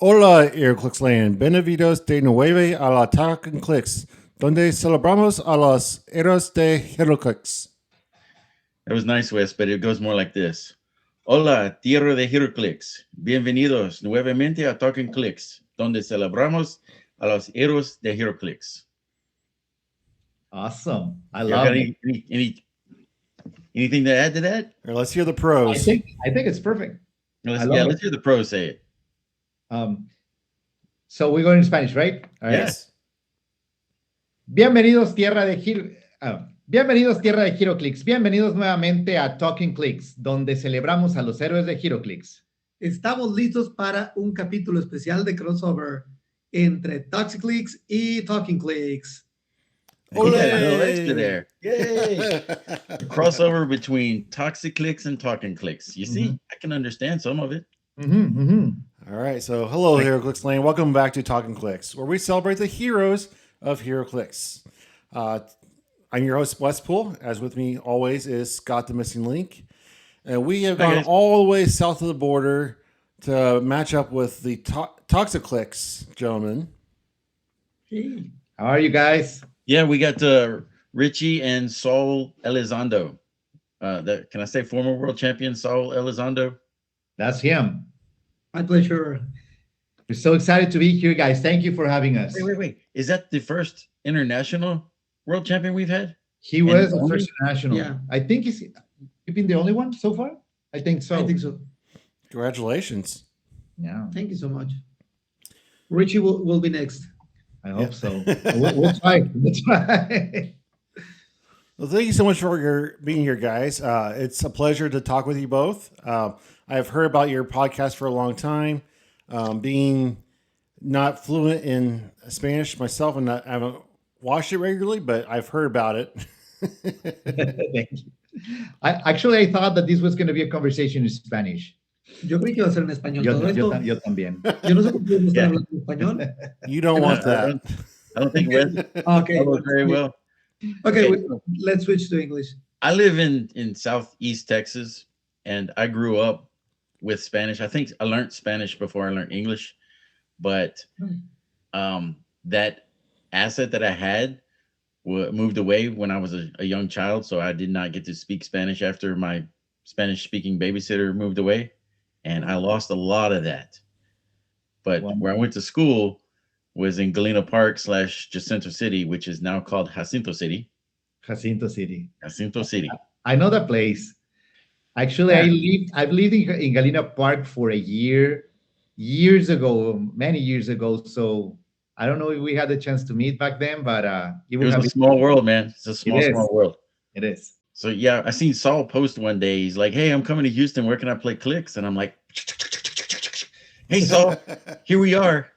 Hola, Heroclix land. Bienvenidos de nuevo a la Talkn Clix, donde celebramos a los héroes de Heroclix. That was nice, Wes, but it goes more like this. Hola, tierra de Heroclix. Bienvenidos nuevamente a Talkn Clix, donde celebramos a los héroes de Heroclix. Awesome. I love it. Anything to add to that? Or let's hear the pros. I think it's perfect. Let's hear the pros say it. So we're going in Spanish, right? All right. Yes. Bienvenidos tierra de Heroclix. Bienvenidos nuevamente a Talkn Clix, donde celebramos a los héroes de Heroclix. Estamos listos para un capítulo especial de crossover entre Toxiclix y Talkn Clix. There. Yay! The crossover between Toxiclix and Talkn Clix. You see, I can understand some of it. All right, so hello, Heroclix land. Welcome back to Talkn Clix, where we celebrate the heroes of Heroclix. I'm your host, Wespool. As with me always is Scott the Missing Link. And we have gone all the way south of the border to match up with the Toxiclix gentlemen. Hey. How are you guys? Yeah, we got Richie and Saul Elizondo. Can I say former world champion Saul Elizondo? That's him. My pleasure. We're so excited to be here, guys. Thank you for having us. Wait. Is that the first international world champion we've had? He was the first national. Yeah. I think he's been the only one so far. I think so. Congratulations. Yeah. Thank you so much. Richie will be next. I hope so. We'll try. Let's try. Well, thank you so much for being here, guys. It's a pleasure to talk with you both. I've heard about your podcast for a long time. Being not fluent in Spanish myself, and I haven't watched it regularly, but I've heard about it. Thank you. I thought that this was going to be a conversation in Spanish. Yo creí que iba a ser en español todo esto. Yo también. Yo no sé por qué no están hablando español. You don't want that. I don't think Wes Okay. very well. Okay, Okay. let's switch to English. I live in Southeast Texas, and I grew up with Spanish. I think I learned Spanish before I learned English, but that asset that I had moved away when I was a young child, so I did not get to speak Spanish after my Spanish-speaking babysitter moved away, and I lost a lot of that. But where I went to school was in Galena Park / Jacinto City, which is now called Jacinto City. Jacinto City. Jacinto City. I know that place. Actually, I've lived in Galena Park for a year, many years ago. So I don't know if we had the chance to meet back then, but it was a small world, man. It's a small world. It is. So yeah, I seen Saul post one day. He's like, "Hey, I'm coming to Houston. Where can I play Clix?" And I'm like, "Hey, Saul, here we are."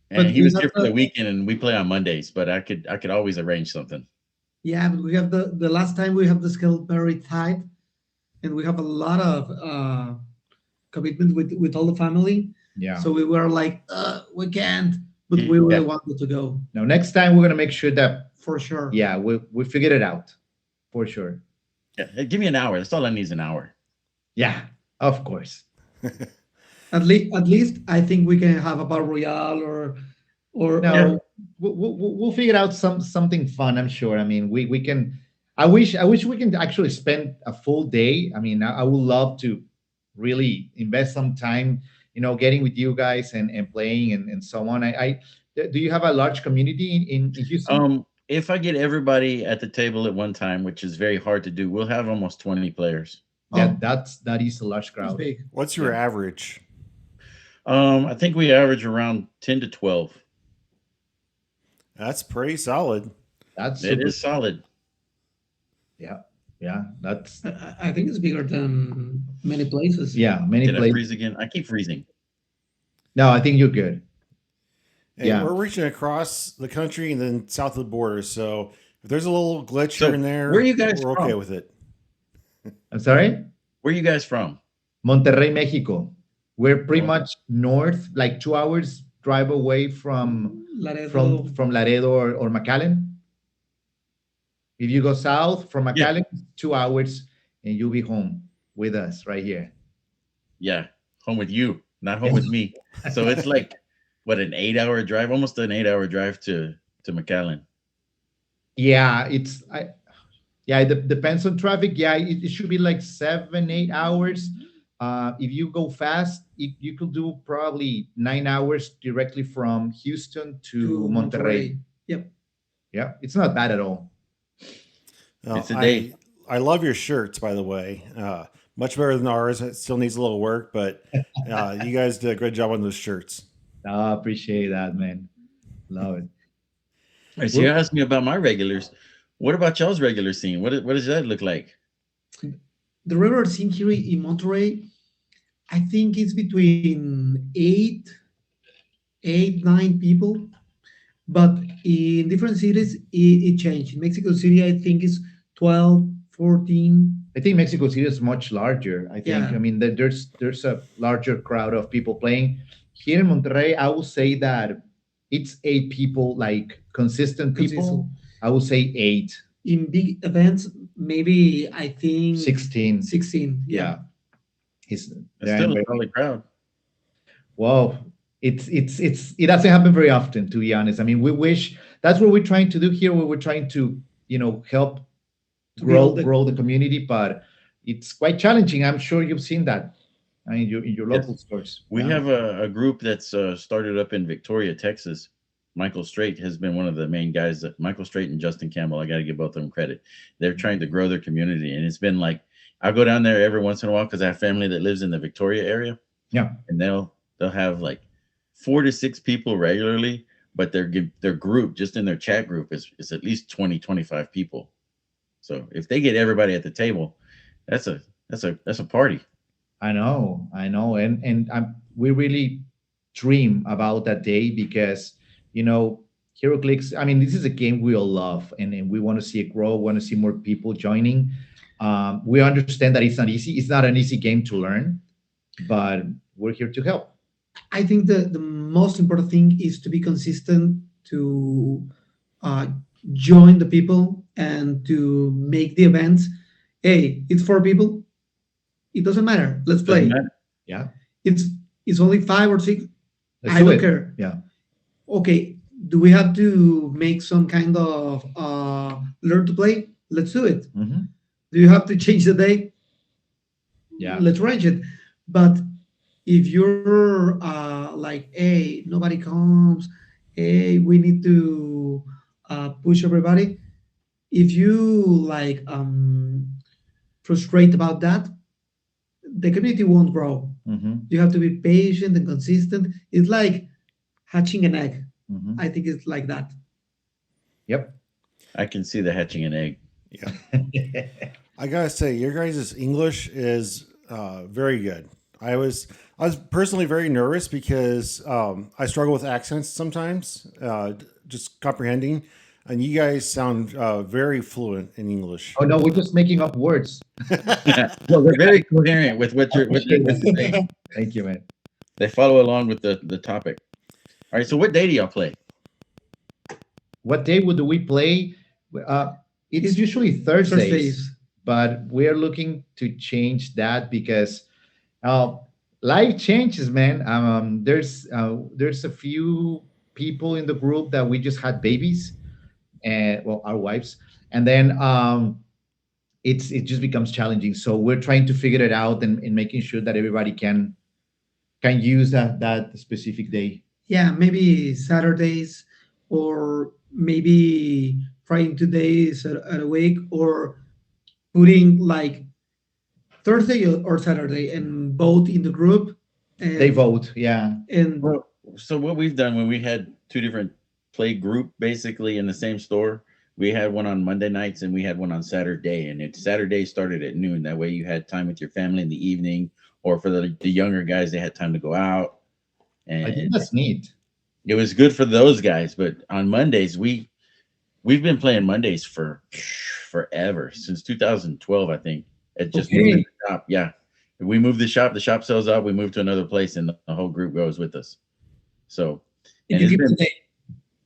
And But he was here for the weekend, and we play on Mondays. But I could always arrange something. Yeah, but we have the last time we have the schedule very tight, and we have a lot of commitment with all the family. Yeah. So we were like, we can't, but we really wanted to go. Now, next time we're gonna make sure that For sure. yeah, we figured it out for sure. Yeah, hey, give me an hour. That's all I need is an hour. Yeah, of course. At least I think we can have a battle royale or No, we'll figure out something fun. I'm sure. I mean, we can. I wish we can actually spend a full day. I mean, I would love to really invest some time, getting with you guys and playing and so on. Do you have a large community in Houston? If I get everybody at the table at one time, which is very hard to do, we'll have almost 20 players. Yeah, that is a large crowd. big. What's your average? I think we average around 10 to 12. That's pretty solid. It is solid. Yeah, that's I think it's bigger than many places. many Did I places. freeze again? I keep freezing. No, I think you're good. Hey, Yeah. we're reaching across the country and then south of the border. So if there's a little glitch So, here and there, where are you guys we're okay from? with it. I'm sorry. Where are you guys from? Monterrey, Mexico. We're pretty much north, like 2 hours drive away from Laredo. from Laredo or McAllen. If you go south from McAllen, 2 hours, and you'll be home with us right here. Yeah, home with you. not home with me. So it's like what, an 8-hour drive, almost an 8-hour drive to McAllen. Yeah, yeah, it depends on traffic. Yeah, it should be like 7, 8 hours. If you go fast, you could do probably 9 hours directly from Houston to Monterrey. Yep. Yeah, it's not bad at all. It's a day. I love your shirts, by the way. Much better than ours. It still needs a little work, but you guys did a great job on those shirts. I appreciate that, man. Love it. All right, so you asked me about my regulars. What about y'all's regular scene? What does that look like? The regular scene here in Monterrey, I think it's between 9 people, but in different cities it changed. In Mexico City, I think it's 12, 14. I think Mexico City is much larger. I think. Yeah. I mean, there's a larger crowd of people playing. Here in Monterrey, I will say that it's 8 people, like consistent people. Consistent. I would say 8. In big events, maybe I think 16. 16. Yeah. It's still a solid crowd. Well, it doesn't happen very often, to be honest. I mean, we wish that's what we're trying to do here. We're trying to, help grow the community, but it's quite challenging. I'm sure you've seen that. I mean, in your local stores. We have a group that's started up in Victoria, Texas. Michael Strait has been one of the main guys. Michael Strait and Justin Campbell, I got to give both of them credit. They're trying to grow their community, and it's been like, I go down there every once in a while because I have family that lives in the Victoria area. Yeah, and they'll have like 4 to 6 people regularly, but their group, just in their chat group, is at least 20, 25 people. So if they get everybody at the table, that's a party. I know, and we really dream about that day because Heroclix. I mean, this is a game we all love, and we want to see it grow. Want to see more people joining. We understand that it's not easy. It's not an easy game to learn, but we're here to help. I think the most important thing is to be consistent, to join the people, and to make the events. Hey, it's 4 people. It doesn't matter. Let's play. Yeah. It's only 5 or 6. Let's I don't care. Yeah. Okay. Do we have to make some kind of learn to play? Let's do it. Mm-hmm. Do you have to change the day? Yeah. Let's arrange it. But if you're like, hey, nobody comes, hey, we need to push everybody. If you like frustrate about that, the community won't grow. Mm-hmm. You have to be patient and consistent. It's like hatching an egg. Mm-hmm. I think it's like that. Yep. I can see the hatching an egg. Yeah. I gotta say, your guys' English is very good. I was personally very nervous because I struggle with accents sometimes, just comprehending. And you guys sound very fluent in English. Oh no, we're just making up words. Well, they're very coherent with what you're saying. Thank you, man. They follow along with the topic. All right, so what day do y'all play? What day do we play? It's usually Thursdays, but we are looking to change that because life changes, man. There's a few people in the group that we just had babies, and our wives, and then it just becomes challenging. So we're trying to figure it out and making sure that everybody can use that specific day. Yeah, maybe Saturdays, or maybe trying 2 days at a week, or putting like Thursday or Saturday and vote in the group. And They vote, yeah. And So what we've done when we had 2 different play group basically in the same store, we had one on Monday nights and we had one on Saturday, and Saturday started at noon. That way you had time with your family in the evening, or for the younger guys, they had time to go out. And I think that's neat. It was good for those guys. But on Mondays, we've been playing Mondays for forever, since 2012, I think. It just moved in the shop. Yeah. If we move the shop sells out, we move to another place, and the whole group goes with us. So, and you keep the day.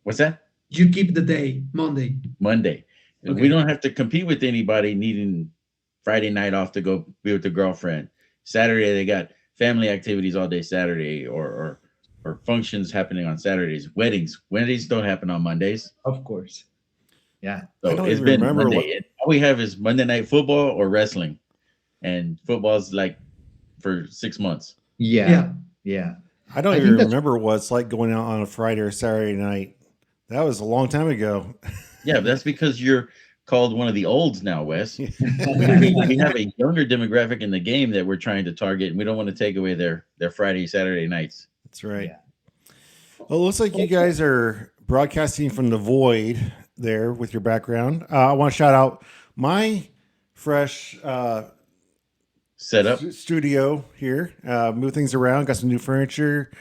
What's that? You keep the day, Monday. Monday. Okay. We don't have to compete with anybody needing Friday night off to go be with the girlfriend. Saturday, they got family activities all day Saturday, or functions happening on Saturdays. Weddings don't happen on Mondays. Of course. Yeah. I So don't it's even been remember what. Monday. All we have is Monday night football or wrestling, and football's like for 6 months. Yeah. Yeah. Yeah. I don't I even think that's remember what it's like going out on a Friday or Saturday night. That was a long time ago. Yeah, but that's because you're called one of the olds now, Wes. Yeah, We have a younger demographic in the game that we're trying to target, and we don't want to take away their Friday, Saturday nights. that's right. yeah. Well, it looks like you guys are broadcasting from the void there with your background. I want to shout out my fresh Set up. studio here. Move things around. Got some new furniture.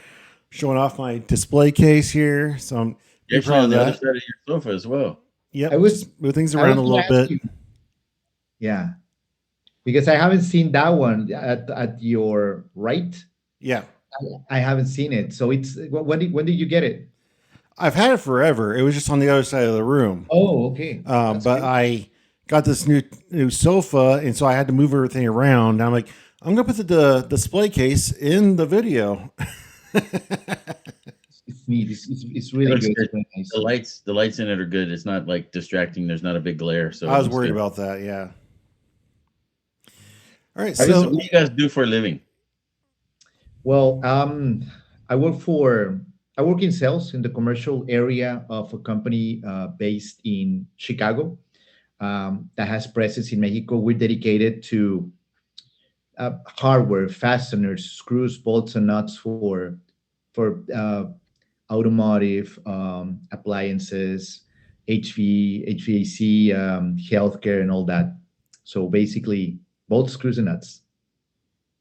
Showing off my display case here. So I'm You're pretty actually proud on of the other that. side of your sofa as well. Yep. I was- just move things I around a was little gonna bit. ask you- Yeah. Because I haven't seen that one at your right. Yeah. I haven't seen it. So it's when did you get it? I've had it forever. It was just on the other side of the room. Oh, okay. That's But good. I got this new sofa, and so I had to move everything around. And I'm like, I'm gonna put the display case in the video. It's neat. It's really looks good. good. It's really nice. The lights in it are good. It's not like distracting. There's not a big glare. So I was it's worried good. about that. Yeah. All right. What So do you guys do for a living? Well, I work in sales in the commercial area of a company based in Chicago that has presence in Mexico. We're dedicated to hardware, fasteners, screws, bolts, and nuts for automotive appliances, HVAC, healthcare, and all that. So basically, bolts, screws, and nuts.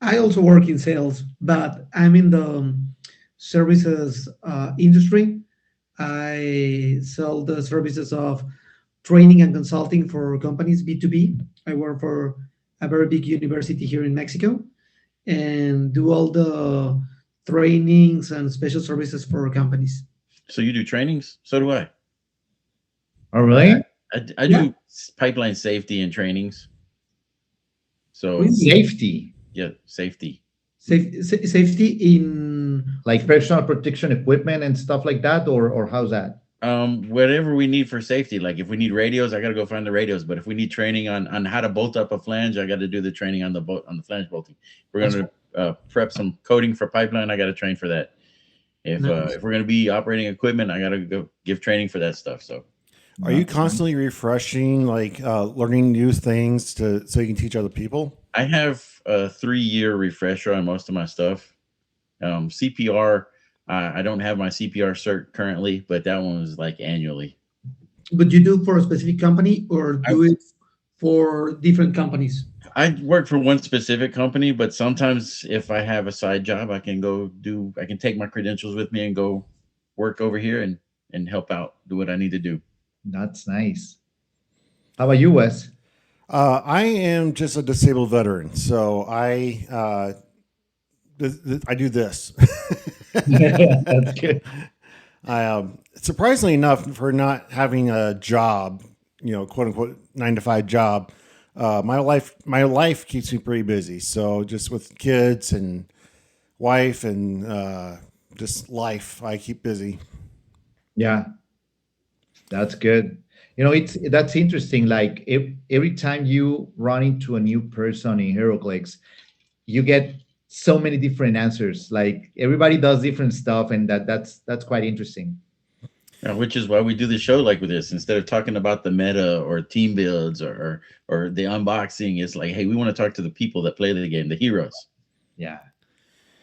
I also work in sales, but I'm in the services industry. I sell the services of training and consulting for companies, B2B. I work for a very big university here in Mexico and do all the trainings and special services for companies. So you do trainings? So do I. All right. I do pipeline safety and trainings. So Really? Safety, yeah, safety. Safety in like personal protection equipment and stuff like that, or how's that? Whatever we need for safety. Like if we need radios, I gotta go find the radios. But if we need training on how to bolt up a flange, I gotta do the training on the flange bolting. We're gonna prep some coating for pipeline, I gotta train for that. Nice. If we're gonna be operating equipment, I gotta go give training for that stuff. So are you constantly refreshing, like learning new things so you can teach other people? I have a 3-year refresher on most of my stuff. CPR, I don't have my CPR cert currently, but that one was like annually. but you do for a specific company or do it for different companies? I work for one specific company, but sometimes if I have a side job, I can take my credentials with me and go work over here and help out, do what I need to do. That's nice. How about you, Wes? I am just a disabled veteran, so I do this. That's good. Surprisingly enough, for not having a job, quote unquote 9 to 5 job, my life keeps me pretty busy. So just with kids and wife and just life, I keep busy. Yeah, that's good. That's interesting. Like every time you run into a new person in Heroclix, you get so many different answers. Like everybody does different stuff, and that's quite interesting. Yeah, which is why we do the show like with this. Instead of talking about the meta or team builds or the unboxing, it's like, hey, we want to talk to the people that play the game, the heroes, Yeah.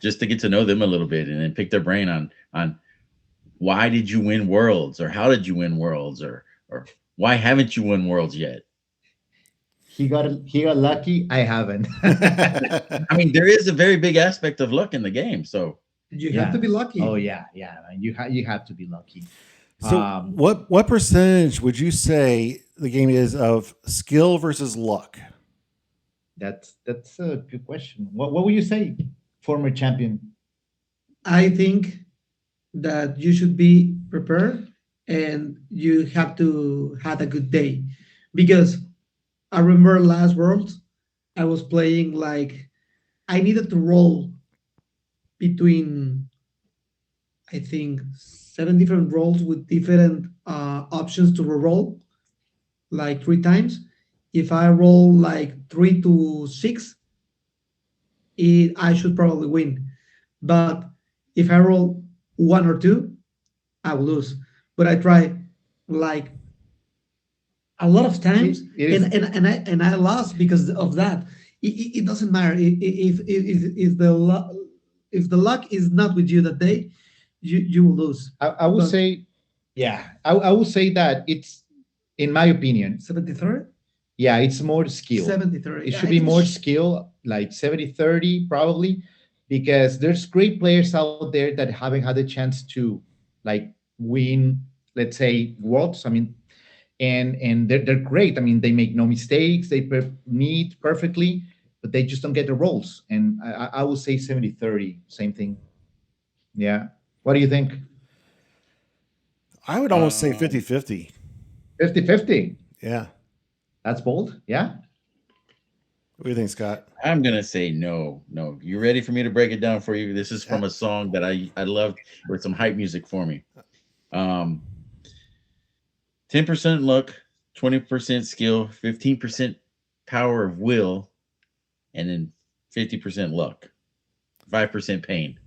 just to get to know them a little bit and then pick their brain on why did you win worlds, or how did you win worlds, or why haven't you won worlds yet? He got lucky. I haven't. I mean, there is a very big aspect of luck in the game. So You Yeah. have to be lucky. Oh yeah. You have to be lucky. So what percentage would you say the game is of skill versus luck? That's a good question. What would you say, former champion? I think that you should be prepared and you have to have a good day, because I remember last World I was playing like I needed to roll between, I think, 7 different roles with different options to roll, like 3 times. If I roll like 3 to 6, I should probably win. But if I roll 1 or 2, I will lose. But I try like a lot of times, it is. and I lost because of that. It doesn't matter if the if the luck is not with you that day, you will lose. I would But say, yeah, I would say that it's, in my opinion, 73rd, yeah, it's more skill. 73rd. It Yeah, should I be think more skill, like 70-30 probably, because there's great players out there that haven't had the chance to like win, let's say, worlds. I mean, and they're great. I mean, they make no mistakes, they meet perfectly, but they just don't get the roles. And I would say 70-30, same thing. Yeah. What do you think? I would almost say 50-50. 50-50. Yeah. That's bold. Yeah. What do you think, Scott? I'm gonna say no, no. You ready for me to break it down for you? This is from a song that I loved with some hype music for me. 10% luck, 20% skill, 15% power of will, and then 50% luck, 5% pain.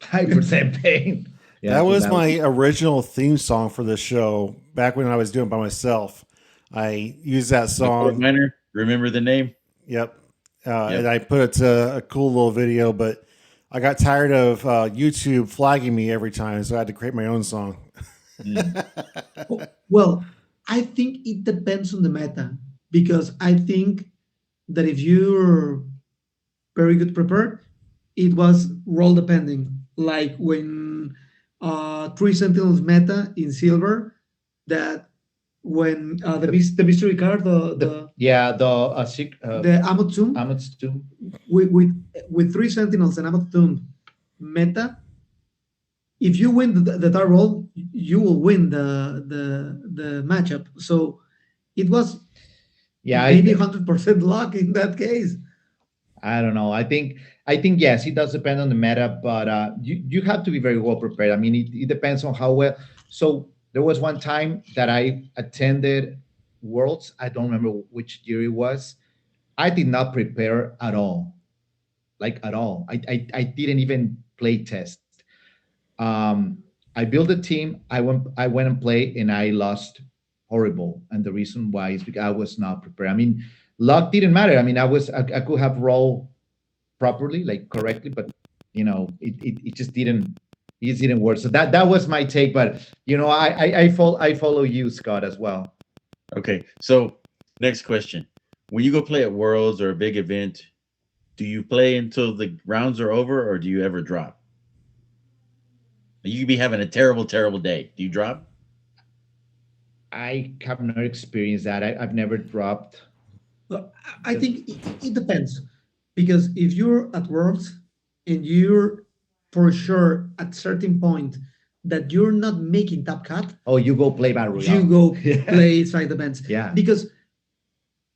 5% pain. Yeah, That so was my original theme song for the show back when I was doing it by myself. I used that song. Minor, remember the name? Yep. Yep. And I put it to a cool little video, but I got tired of YouTube flagging me every time, so I had to create my own song. well, I think it depends on the meta, because I think that if you're very good prepared, it was role depending. Like when 3 Sentinels meta in silver, that when the mystery card, yeah, the Amotsum, Amont's Tomb. with 3 Sentinels and Amotsum meta, if you win the third roll, you will win the matchup. So it was Yeah, maybe 100% luck in that case. I don't know. I think yes, it does depend on the meta, but you have to be very well prepared. I mean, it depends on how well. So there was one time that I attended Worlds. I don't remember which year it was. I did not prepare at all, like at all. I didn't even play test. I built a team. I went and played, and I lost horrible. And the reason why is because I was not prepared. I mean, luck didn't matter. I mean, I could have rolled properly, like correctly, but it just didn't. It just didn't work. So that was my take. But I follow you, Scott, as well. Okay, so next question. When you go play at Worlds or a big event, do you play until the rounds are over, or do you ever drop? You could be having a terrible, terrible day. Do you drop? I have not experienced that. I've never dropped. Well, I think it depends, because if you're at Worlds and you're for sure at certain point that you're not making top cut, Oh, you go play Battle Royale. you go Yeah. play side events. Yeah. Because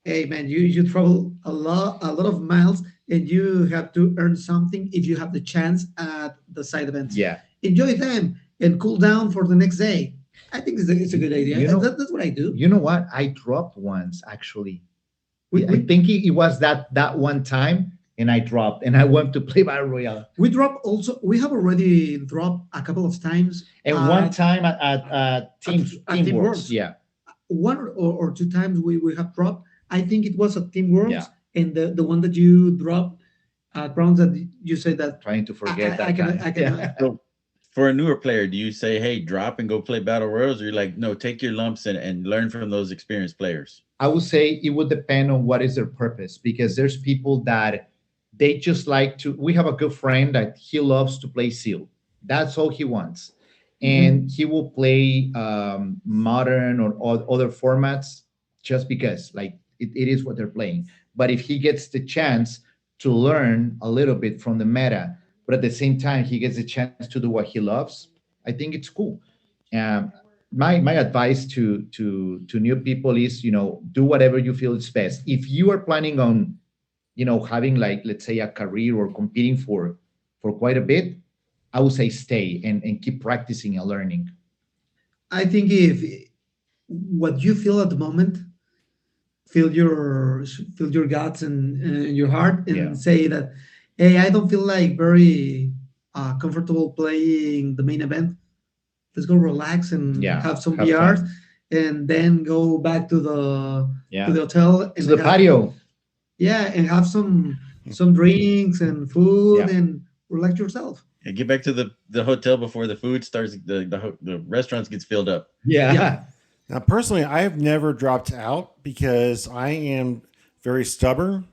hey man, you travel a lot of miles, and you have to earn something if you have the chance at the side events. Yeah. Enjoy them and cool down for the next day. I think it's a good idea. You know- That's what I do. You know what? I dropped once actually. We, I we, think it was that one time, and I dropped, and I went to play Battle Royale. we drop also. We have already dropped a couple of times. And one time at Teams at Team Teamworks. Worlds. Yeah. One or 2 times we have dropped. I think it was at Team Worlds, Yeah. and the one that you dropped at rounds that you said that Trying to forget that I can, time. I can, Yeah. So for a newer player, do you say, hey, drop and go play Battle Royals? Or you're like, no, take your lumps and learn from those experienced players? I would say it would depend on what is their purpose, because there's people that they just like to. We have a good friend that he loves to play Seal. That's all he wants, and he will play modern or other formats just because, like, it is what they're playing. But if he gets the chance to learn a little bit from the meta, but at the same time he gets a chance to do what he loves, I think it's cool. Um, my advice to new people is, do whatever you feel is best. If you are planning on having, like, let's say, a career or competing for quite a bit, I would say stay and keep practicing and learning. I think if what you feel at the moment, feel your guts and your heart, Yeah. and say that, hey, I don't feel like very comfortable playing the main event. Let's go relax and Yeah. have some Have BRs, fun. and then go back to the Yeah. hotel To and the patio. yeah, and have some drinks and food Yeah. and relax yourself. Yeah, get back to the hotel before the food starts. The restaurants gets filled up. Yeah. Yeah. Now, personally, I have never dropped out because I am very stubborn.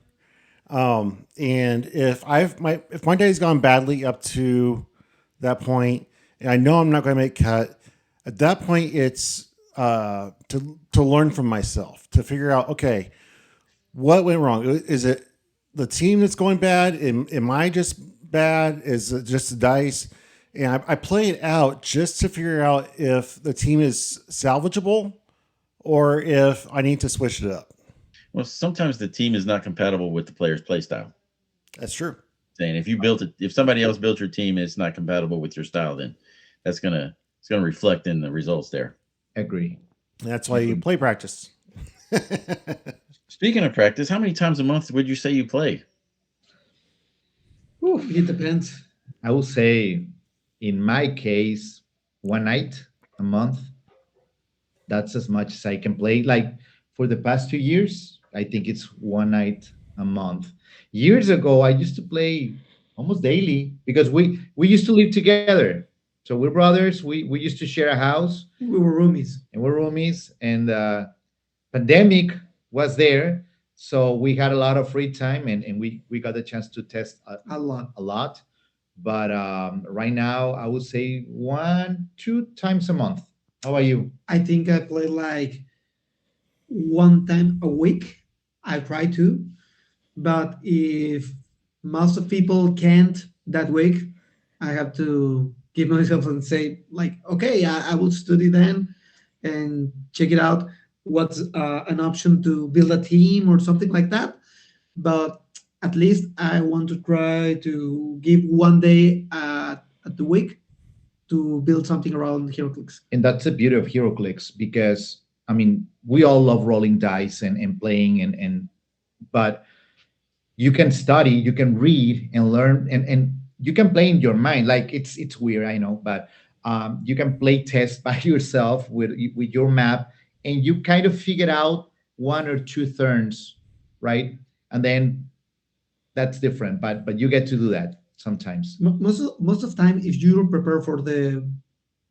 And if my day's gone badly up to that point, and I know I'm not going to make cut, at that point it's to learn from myself, to figure out, okay, what went wrong? Is it the team that's going bad? Am I just bad? Is it just the dice? And I play it out just to figure out if the team is salvageable or if I need to switch it up. Well, sometimes the team is not compatible with the player's play style. That's true. Saying if somebody else built your team and it's not compatible with your style, then it's gonna reflect in the results there. Agree. That's why you play practice. Speaking of practice, how many times a month would you say you play? It depends. I will say, in my case, one night a month. That's as much as I can play. Like for the past 2 years, I think it's one night a month. Years ago, I used to play almost daily because we used to live together. So we're brothers. We used to share a house We were roomies. and we're roomies. And pandemic was there, so we had a lot of free time and we got the chance to test A lot. a lot. But right now, I would say 1, 2 times a month. How about you? I think I play like one time a week. I try to, but if most of people can't that week, I have to give myself and say like, okay, I will study then and check it out. What's an option to build a team or something like that? But at least I want to try to give one day at the week to build something around Heroclix. And that's the beauty of HeroClix because I mean we all love rolling dice and playing and but you can study, you can read and learn and you can play in your mind. Like it's weird, I know, but you can play test by yourself with your map and you kind of figure out 1 or 2 turns, right? And then that's different, but you get to do that sometimes. Most of the time, if you don't prepare for the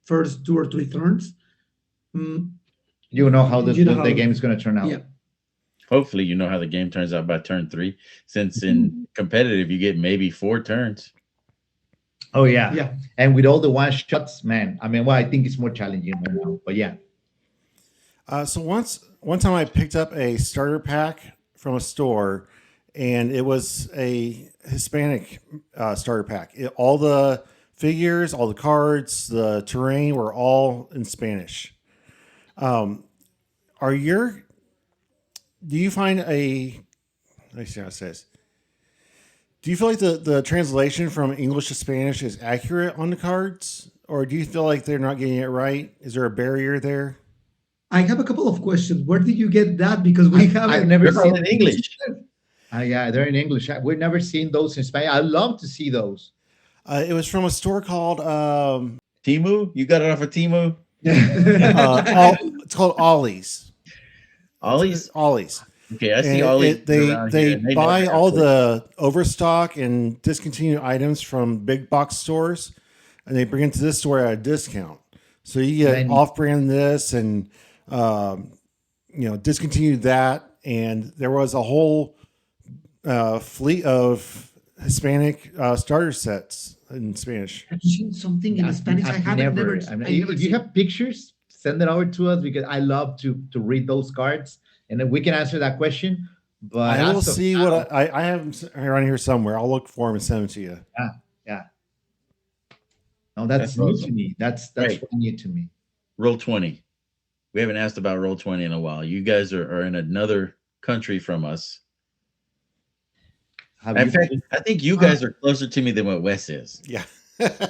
first 2 or 3 turns, mm, You know how you know the how game is going to turn out. yeah. Hopefully, you know how the game turns out by turn 3. Since in competitive, you get maybe 4 turns. Oh yeah. Yeah. And with all the one shots, man. I mean, well, I think it's more challenging right now. But yeah. So one time I picked up a starter pack from a store, and it was a Hispanic starter pack. All the figures, all the cards, the terrain were all in Spanish. Are your do you find a let me see how it says. Do you feel like the translation from English to Spanish is accurate on the cards? Or do you feel like they're not getting it right? Is there a barrier there? I have a couple of questions. Where did you get that? Because we I've haven't. never They're all seen in English. Yeah, they're in English. We've never seen those in Spanish. I'd love to see those. It was from a store called Timu? You got it off of Timu? it's called Ollie's. Ollie's? Ollie's. Okay, I see And Ollie's they around here, and buy never all have the overstock and discontinued items from big box stores, and they bring it to this store at a discount. So you get Then- off-brand this and discontinued that, and there was a whole fleet of Hispanic starter sets in Spanish. Have you seen something in Spanish? I haven't never. If you have pictures, send it over to us because I love to read those cards and then we can answer that question. But I will as of see now- what I have them around here somewhere. I'll look for them and send them to you. Yeah. No, that's That's new awesome. to me. That's Great. new to me. Roll20. We haven't asked about Roll20 in a while. You guys are in another country from us. Have In you fact, played? I think you guys are closer to me than what Wes is. Yeah.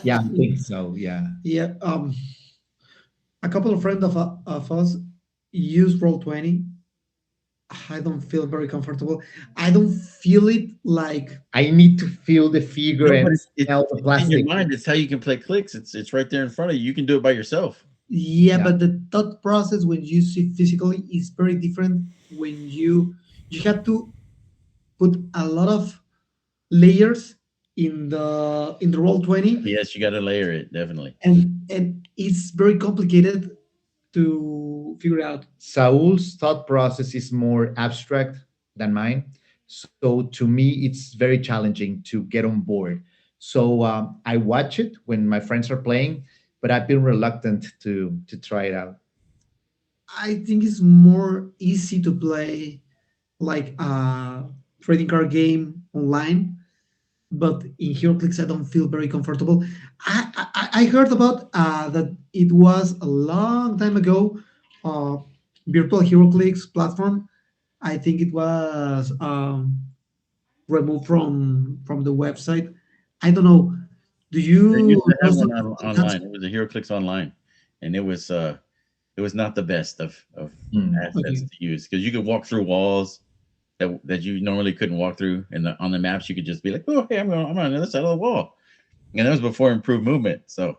Yeah, I think so. Yeah. Yeah. A couple of friends of us use Roll20. I don't feel very comfortable. I don't feel it like, I need to feel the figure No, but and it's smell the in your plastic. mind. It's how you can play Clix. It's right there in front of you. You can do it by yourself. yeah, Yeah. but the thought process when you see physically is very different when you have to put a lot of layers in the Roll20, Yes, you got to layer it definitely. and it's very complicated to figure out. Saul's thought process is more abstract than mine. So to me, it's very challenging to get on board. So I watch it when my friends are playing, but I've been reluctant to try it out. I think it's more easy to play like a trading card game online, but in Heroclix I don't feel very comfortable. I heard about that it was a long time ago, uh, virtual Heroclix platform. I think it was removed from the website. I don't know. Do They you used to know have one something about that? online. It was a HeroClix online, and it was not the best of Hmm. assets Okay. to use because you could walk through walls that you normally couldn't walk through, and on the maps you could just be like, oh, hey, I'm on the other side of the wall, and that was before improved movement. So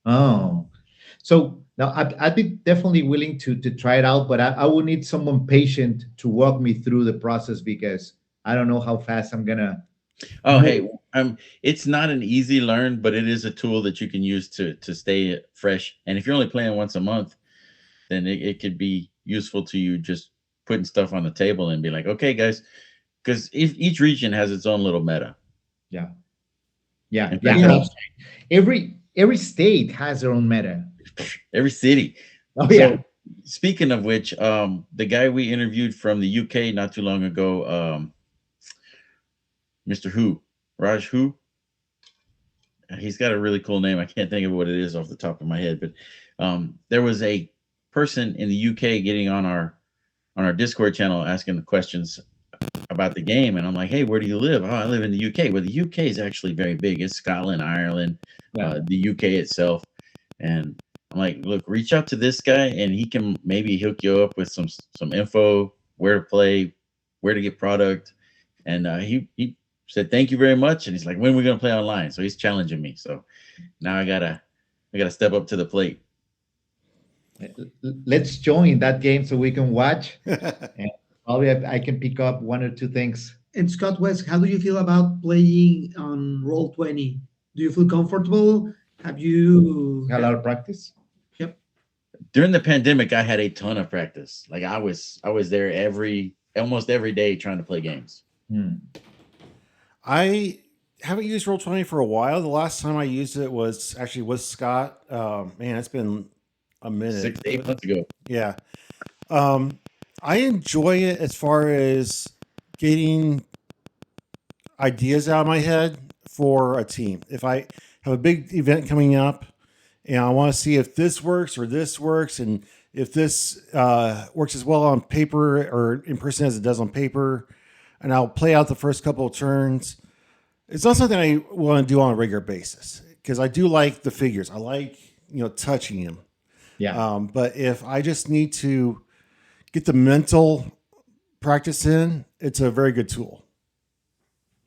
Oh, so now I'd be definitely willing to try it out, but I would need someone patient to walk me through the process because I don't know how fast I'm gonna oh, move. hey, it's not an easy learn, but it is a tool that you can use to stay fresh. And if you're only playing once a month, then it could be useful to you just putting stuff on the table and be like, okay, guys, because each region has its own little meta. Yeah, yeah, In yeah. fact, I Yeah. mean, every state has their own meta. every city. Oh So yeah, speaking of which, the guy we interviewed from the UK not too long ago, Mr. Who, Raj Who, he's got a really cool name. I can't think of what it is off the top of my head, but there was a person in the UK getting on our Discord channel asking the questions about the game, and I'm like, hey, where do you live? Oh, I live in the UK. Well, the UK is actually very big. It's Scotland, Ireland, yeah. the UK itself, and I'm like, look, reach out to this guy, and he can maybe hook you up with some info, where to play, where to get product, and he said thank you very much, and he's like, when are we gonna play online? So he's challenging me. So now I gotta step up to the plate. Let's join that game so we can watch, and probably I can pick up one or two things. And Scott West, how do you feel about playing on Roll20? Do you feel comfortable? Have you Got a lot of practice. Yep. During the pandemic, I had a ton of practice. Like I was there almost every day trying to play games. Hmm. I haven't used Roll20 for a while. The last time I used it was actually with Scott. Man, it's been a minute. 6 to 8 months ago. Yeah. I enjoy it as far as getting ideas out of my head for a team. If I have a big event coming up and I want to see if this works or this works, and if this works as well on paper or in person as it does on paper, and I'll play out the first couple of turns. It's not something I want to do on a regular basis because I do like the figures. I like, touching them. Yeah, But if I just need to get the mental practice in, it's a very good tool.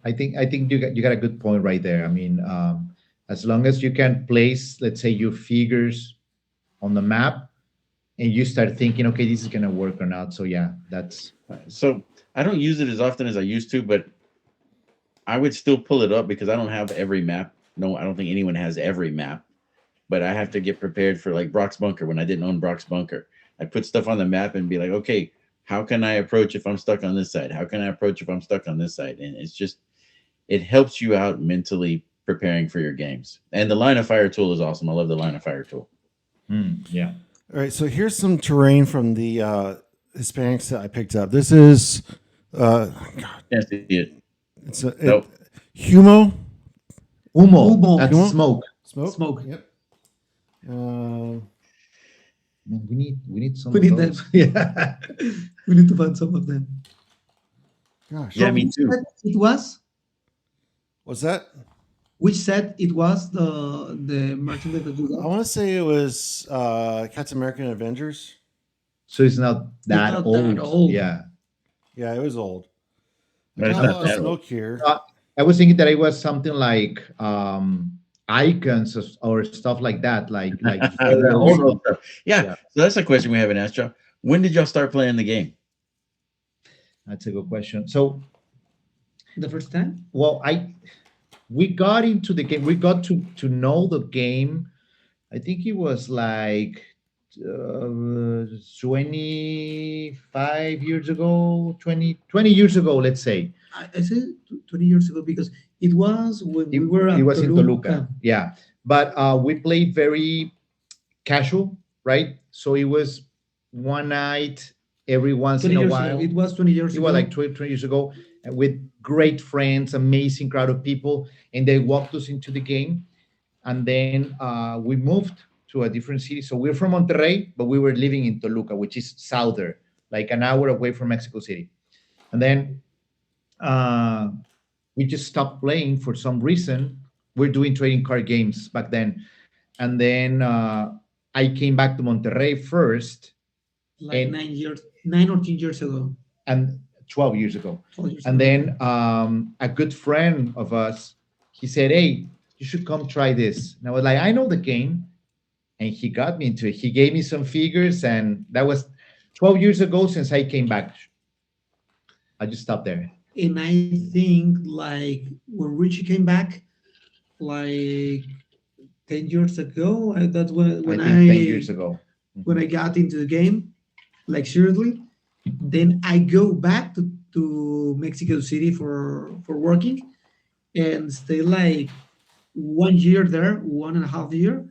I think you got a good point right there. I mean, as long as you can place, let's say, your figures on the map, and you start thinking, okay, this is gonna work or not. So yeah, that's So I don't use it as often as I used to, but I would still pull it up because I don't have every map. No, I don't think anyone has every map, but I have to get prepared for like Brock's Bunker when I didn't own Brock's Bunker. I put stuff on the map and be like, okay, how can I approach if I'm stuck on this side? How can I approach if I'm stuck on this side? And it helps you out mentally preparing for your games. And the line of fire tool is awesome. I love the line of fire tool. yeah. All right, so here's some terrain from the Hispanics that I picked up. This is Can't see it. it's Nope. Humo Humo, Humo. that's Humo? smoke. smoke. Smoke. Yep. Man, we need some. We of need those. them. Yeah. We need to find some of them. Gosh. Yeah, From me which too. set it was? Was that? Which set it was the merchandise that you I got? want to say it was Captain America and Avengers. So it's not It's that not that old. old. Yeah. Yeah, it was old. I But it's got a not lot of that old. smoke here. I was thinking that it was something like icons or stuff like that, like That old, photos. old stuff. Yeah. Yeah. So that's a question we haven't asked y'all. When did y'all start playing the game? That's a good question. So, The first time? well, we got into the game. We got to know the game. I think it was like 25 years ago, 20 years ago, let's say. I said 20 years ago because it was when It, we were it at was in Toluca. Toluca. Yeah. But we played very casual, right? So it was one night every once 20 in a years ago. while. It was 20 years It ago. was like 20 years ago with great friends, amazing crowd of people, and they walked us into the game. And then we moved to a different city. So we're from Monterrey, but we were living in Toluca, which is southern, like an hour away from Mexico City. And then uh, we just stopped playing for some reason. We're doing trading card games back then. And then I came back to Monterrey first, Like and 9 years, 9 or 10 years ago. and 12 years ago. 12 years And ago. then a good friend of us, he said, "Hey, you should come try this." And I was like, "I know the game," and he got me into it. He gave me some figures, and that was 12 years ago since I came back. I just stopped there. And I think like when Richie came back, like 10 years ago, that's when I think 10 years ago. when I got into the game, like seriously. Then I go back to Mexico City for working and stay like 1 year there, 1.5 year.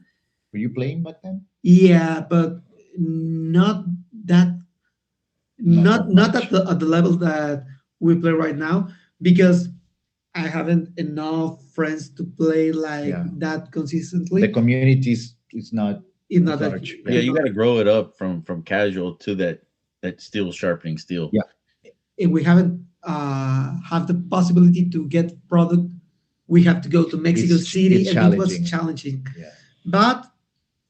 Were you playing back then? Yeah, but not that Not that not much. at the level that we play right now because I haven't enough friends to play like Yeah. that The consistently. community is not It's not that large. Yeah, you got to grow it up from casual to that steel sharpening steel. Yeah. and we haven't have the possibility to get product. We have to go to Mexico City, it's and it was challenging. challenging. Yeah. But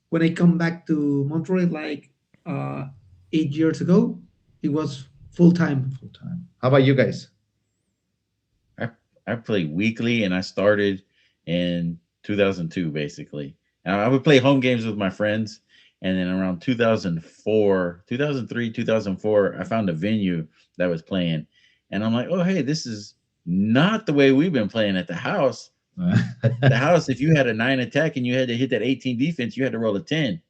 when I come back to Montreal, like uh, 8 years ago, it was full time. Full time. How about you guys? I play weekly, and I started in 2002, basically. And I would play home games with my friends, and then around 2004, 2003, 2004, I found a venue that was playing, and I'm like, oh, hey, this is not the way we've been playing at the house. The house, if you had a 9 attack and you had to hit that 18 defense, you had to roll a 10.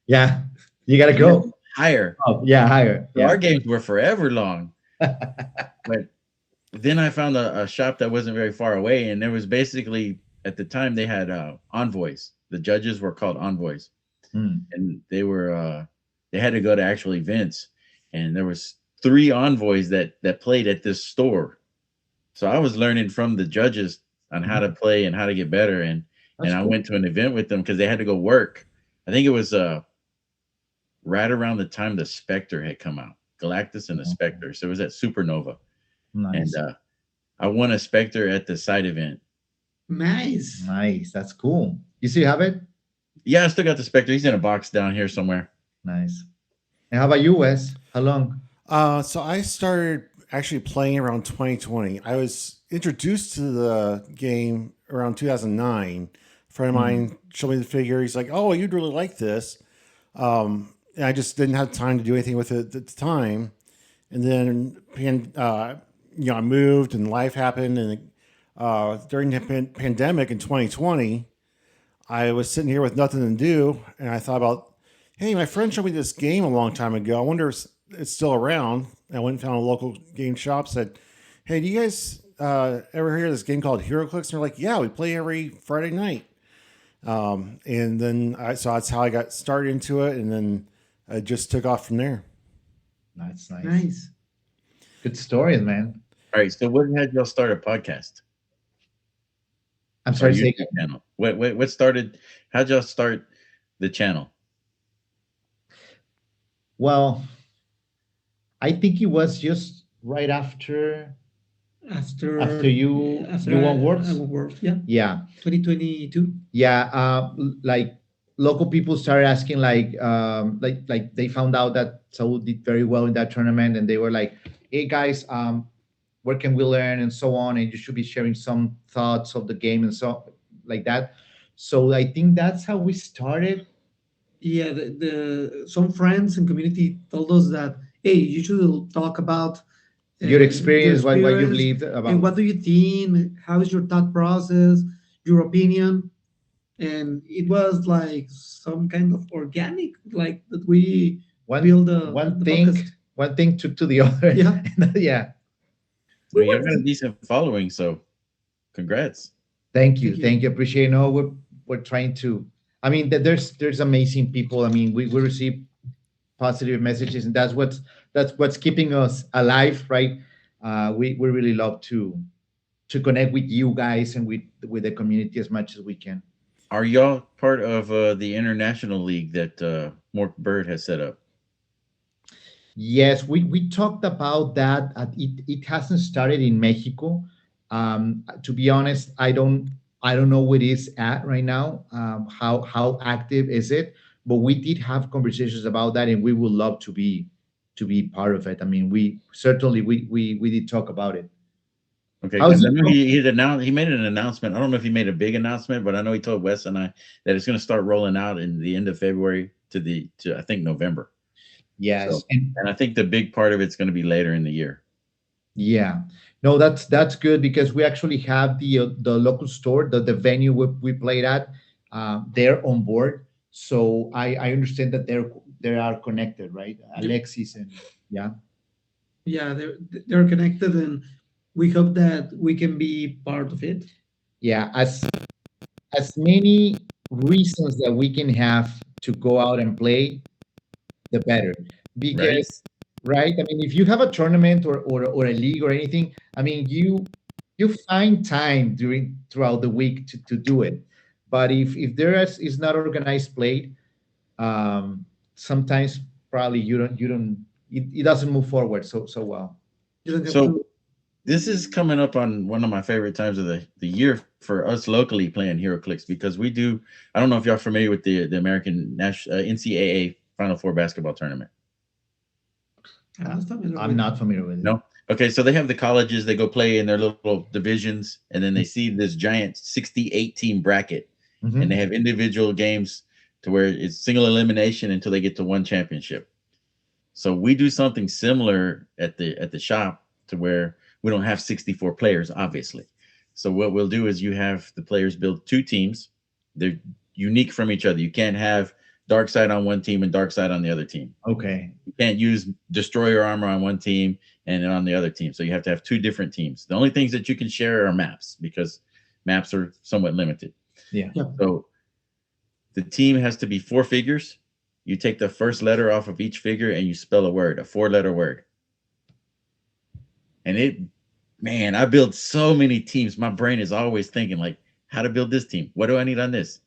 Yeah, you gotta go higher. Oh, yeah, higher. So Yeah. our games were forever long. But then I found a shop that wasn't very far away, and there was basically at the time they had envoys. The judges were called envoys, and they had to go to actual events, and there was 3 envoys that played at this store. So I was learning from the judges on how to play and how to get better, and That's I cool. went to an event with them because they had to go work. I think it was right around the time the Spectre had come out, Galactus and the Spectre. So it was at Supernova. Nice. And I won a Spectre at the side event. Nice. Nice. That's cool. You still have it? Yeah, I still got the Spectre. He's in a box down here somewhere. Nice. And how about you, Wes? How long? So I started actually playing around 2020. I was introduced to the game around 2009. A friend of mine showed me the figure. He's like, "Oh, you'd really like this." And I just didn't have time to do anything with it at the time. And then, I moved and life happened. And during the pandemic in 2020, I was sitting here with nothing to do. And I thought about, hey, my friend showed me this game a long time ago. I wonder if it's still around. I went and found a local game shop, said, hey, do you guys ever hear of this game called Heroclix? And they're like, yeah, we play every Friday night. And then so that's how I got started into it. And then I just took off from there. Nice. Nice. Good stories, man. All right. So what had y'all start a podcast? I'm Or sorry to say. YouTube channel? What started? How'd y'all start the channel? Well, I think it was just right after after you won I Worlds. won World. Yeah, Yeah, 2022. yeah. Like local people started asking, like they found out that Saul did very well in that tournament, and they were like, "Hey guys, where can we learn and so on, and you should be sharing some thoughts of the game and so like that." So I think that's how we started. Yeah, the some friends and community told us that, hey, you should talk about Your your experience, what you experience believed and about. what do you think, how is your thought process, your opinion. And it was like some kind of organic, like that we one build one the thing podcast. one thing took to the other. Yeah, Yeah. Well, you got a decent following, so congrats. Thank you, thank you. thank you. Appreciate. No, we're trying to. I mean, there's amazing people. I mean, we receive positive messages, and that's what's keeping us alive, right? We really love to connect with you guys and with the community as much as we can. Are y'all part of the international league that Mork Bird has set up? Yes, we talked about that. It hasn't started in Mexico. To be honest, I don't know what it is at right now. How active is it? But we did have conversations about that, and we would love to be part of it. I mean, we certainly we did talk about it. Okay, How's because I it? know he made an announcement. I don't know if he made a big announcement, but I know he told Wes and I that it's going to start rolling out in the end of February to I think November. Yes, So, and I think the big part of it's going to be later in the year. yeah, no, that's good because we actually have the local store, the venue we played at. They're on board, so I understand that they are connected, right? Yep. Alexis and yeah, Yeah, they're connected, and we hope that we can be part of it. yeah. As many reasons that we can have to go out and play, the better. Right? Because, right? I mean, if you have a tournament or a league or anything, I mean, you find time throughout the week to do it. But if there is not organized play, um, sometimes probably you don't it doesn't move forward so well. You don't have So to. this is coming up on one of my favorite times of the year for us locally playing Heroclix because we do. I don't know if y'all familiar with the American National NCAA Final Four basketball tournament. I'm not familiar I'm with it. not familiar with it. No. Okay, so they have the colleges. They go play in their little divisions, and then they see this giant 68 team bracket, and they Mhm. have individual games to where it's single elimination until they get to one championship. So we do something similar at the shop to where we don't have 64 players, obviously. So what we'll do is you have the players build two teams. They're unique from each other. You can't have dark side on one team and dark side on the other team. Okay. You can't use destroyer armor on one team and on the other team. So you have to have two different teams. The only things that you can share are maps because maps are somewhat limited. Yeah. Yeah. So the team has to be four figures. You take the first letter off of each figure and you spell a word, a four-letter word. And man, I build so many teams. My brain is always thinking like, how to build this team? What do I need on this?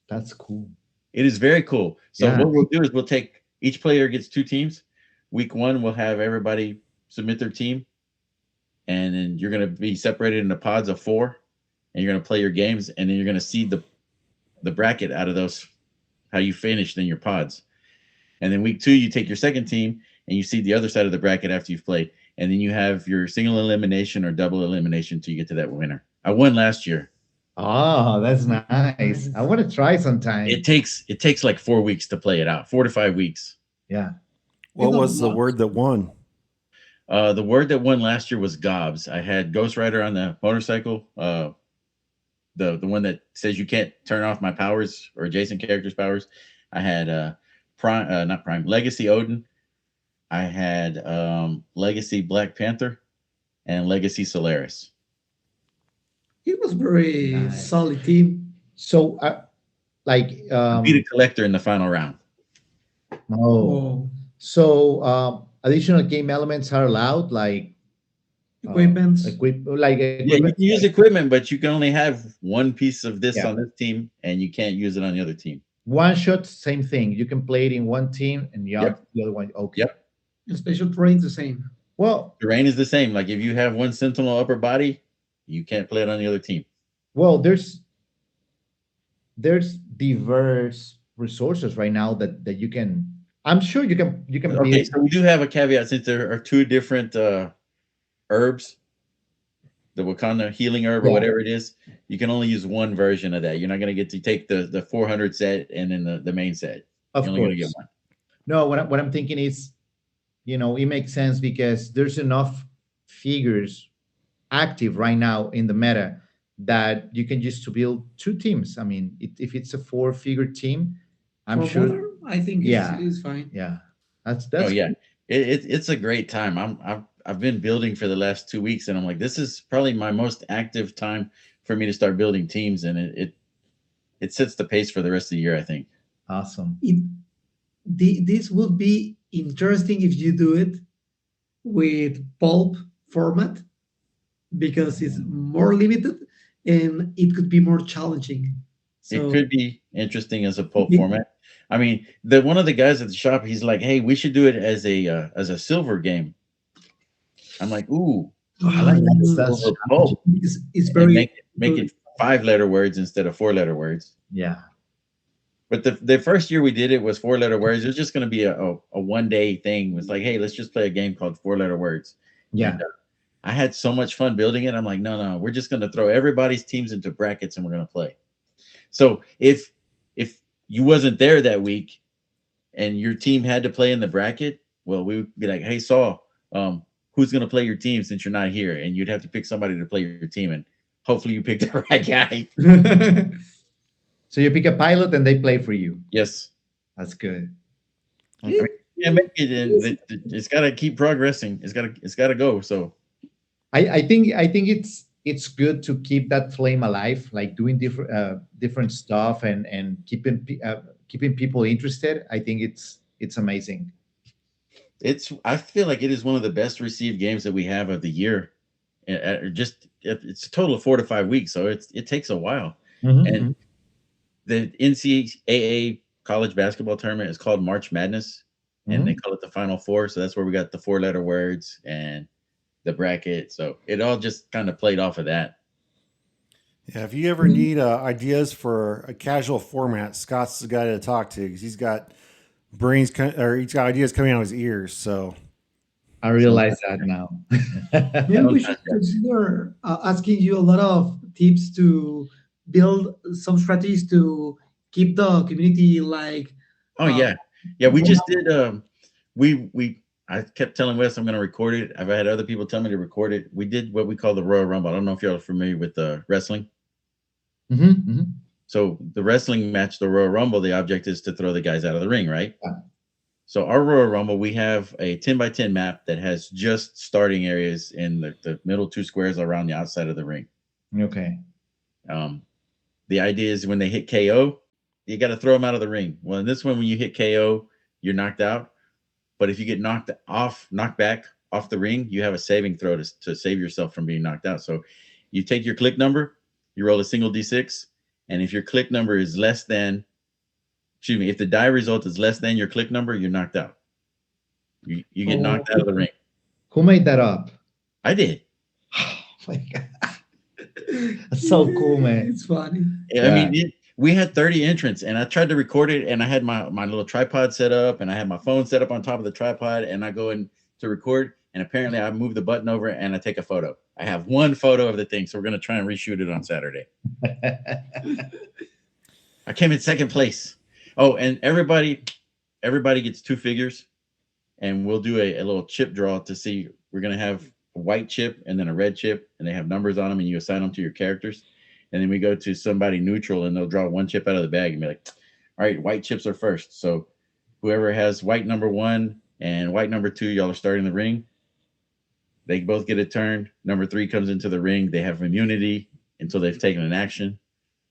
That's cool. It is very cool. So Yeah. what we'll do is we'll take each player gets two teams. Week one, we'll have everybody submit their team, and then you're going to be separated into pods of four, and you're going to play your games, and then you're going to seed the bracket out of those how you finished in your pods. And then week two, you take your second team and you seed the other side of the bracket after you've played, and then you have your single elimination or double elimination till you get to that winner. I won last year. Oh, that's nice. I want to try sometime. It takes like 4 weeks to play it out, 4 to 5 weeks. Yeah. What It's not was the much. word that won? The word that won last year was gobs. I had Ghost Rider on the motorcycle. The one that says you can't turn off my powers or adjacent characters' powers. I had Prime, not Prime, Legacy Odin. I had Legacy Black Panther and Legacy Solaris. It was very Nice. solid team. So, like, Beat a collector in the final round. oh, Oh, so additional game elements are allowed, like equipments. like Yeah, you equipment. can use equipment, but you can only have one piece of this Yeah. on this team, and you can't use it on the other team. One shot, same thing. You can play it in one team and the Yep. other one. Okay. Yep. And special trains the same. Well, Terrain is the same. Like if you have one sentinel upper body, you can't play it on the other team. well, there's diverse resources right now that you can. I'm sure you can Okay, build. so we do have a caveat since there are two different herbs, the Wakanda healing herb or Yeah, whatever it is. You can only use one version of that. You're not going to get to take the 400 set and then the main set. You're of only going to get course. one. No, what I'm thinking is, it makes sense because there's enough figures active right now in the meta that you can use to build two teams. I mean, if it's a four-figure team, I'm For sure. Polar, I think Yeah, is fine. yeah, that's Oh that's yeah, it's a great time. I've been building for the last 2 weeks, and I'm like, this is probably my most active time for me to start building teams, and it sets the pace for the rest of the year. I think. awesome. This would be interesting if you do it with pulp format because it's more limited and it could be more challenging. It So could be interesting as a pulp it, format. I mean, the one of the guys at the shop, he's like, "Hey, we should do it as a silver game." I'm like, "Ooh, I like that That's silver pulp," it's and very make it 5 letter words instead of 4 letter words. yeah, But the first year we did it was 4 letter words. It was just going to be a 1 day thing. It was like, hey, let's just play a game called 4 letter words. yeah. And I had so much fun building it. I'm like, no, we're just going to throw everybody's teams into brackets and we're going to play. So if you wasn't there that week and your team had to play in the bracket, well, we would be like, hey, Saul, who's going to play your team since you're not here? And you'd have to pick somebody to play your team. And hopefully you picked the right guy. So you pick a pilot and they play for you. Yes. That's good. Yeah, make it, and it's got to keep progressing. It's got to go. So I think it's good to keep that flame alive, like doing different stuff and keeping people interested. I think it's amazing. I feel like it is one of the best received games that we have of the year. It's a total of 4 to 5 weeks, so it takes a while. And the NCAA college basketball tournament is called March Madness, and they call it the Final Four. So that's where we got the 4 letter words and the bracket. So it all just kind of played off of that. Yeah, if you ever need ideas for a casual format, Scott's the guy to talk to because he's got he's got ideas coming out of his ears. So I realize that now. maybe we should consider asking you a lot of tips to build some strategies to keep the community like. Oh yeah, we just did. I kept telling Wes I'm going to record it. I've had other people tell me to record it. We did what we call the Royal Rumble. I don't know if y'all are familiar with the wrestling. So the wrestling match, the Royal Rumble, the object is to throw the guys out of the ring, right? Yeah. So our Royal Rumble, we have a 10x10 map that has just starting areas in the middle 2 squares around the outside of the ring. Okay. The idea is when they hit KO, you got to throw them out of the ring. Well, in this one, when you hit KO, you're knocked out. But if you get knocked back off the ring, you have a saving throw to save yourself from being knocked out. So you take your click number, you roll a single D6, and if your click number is less than, if the die result is less than your click number, you're knocked out. You get knocked out of the ring. Who made that up? I did. Oh my God. That's so cool, man. It's funny. Yeah. I mean, we had 30 entrants, and I tried to record it, and I had my little tripod set up, and I had my phone set up on top of the tripod, and I go in to record, and apparently I move the button over and I take a photo. I have one photo of the thing, so we're going to try and reshoot it on Saturday. I came in second place. Oh, and everybody gets 2 figures, and we'll do a little chip draw to see. We're going to have a white chip and then a red chip, and they have numbers on them, and you assign them to your characters. And then we go to somebody neutral, and they'll draw 1 chip out of the bag and be like, all right, white chips are first. So whoever has white number 1 and white number 2, y'all are starting the ring. They both get a turn. Number 3 comes into the ring. They have immunity until they've taken an action,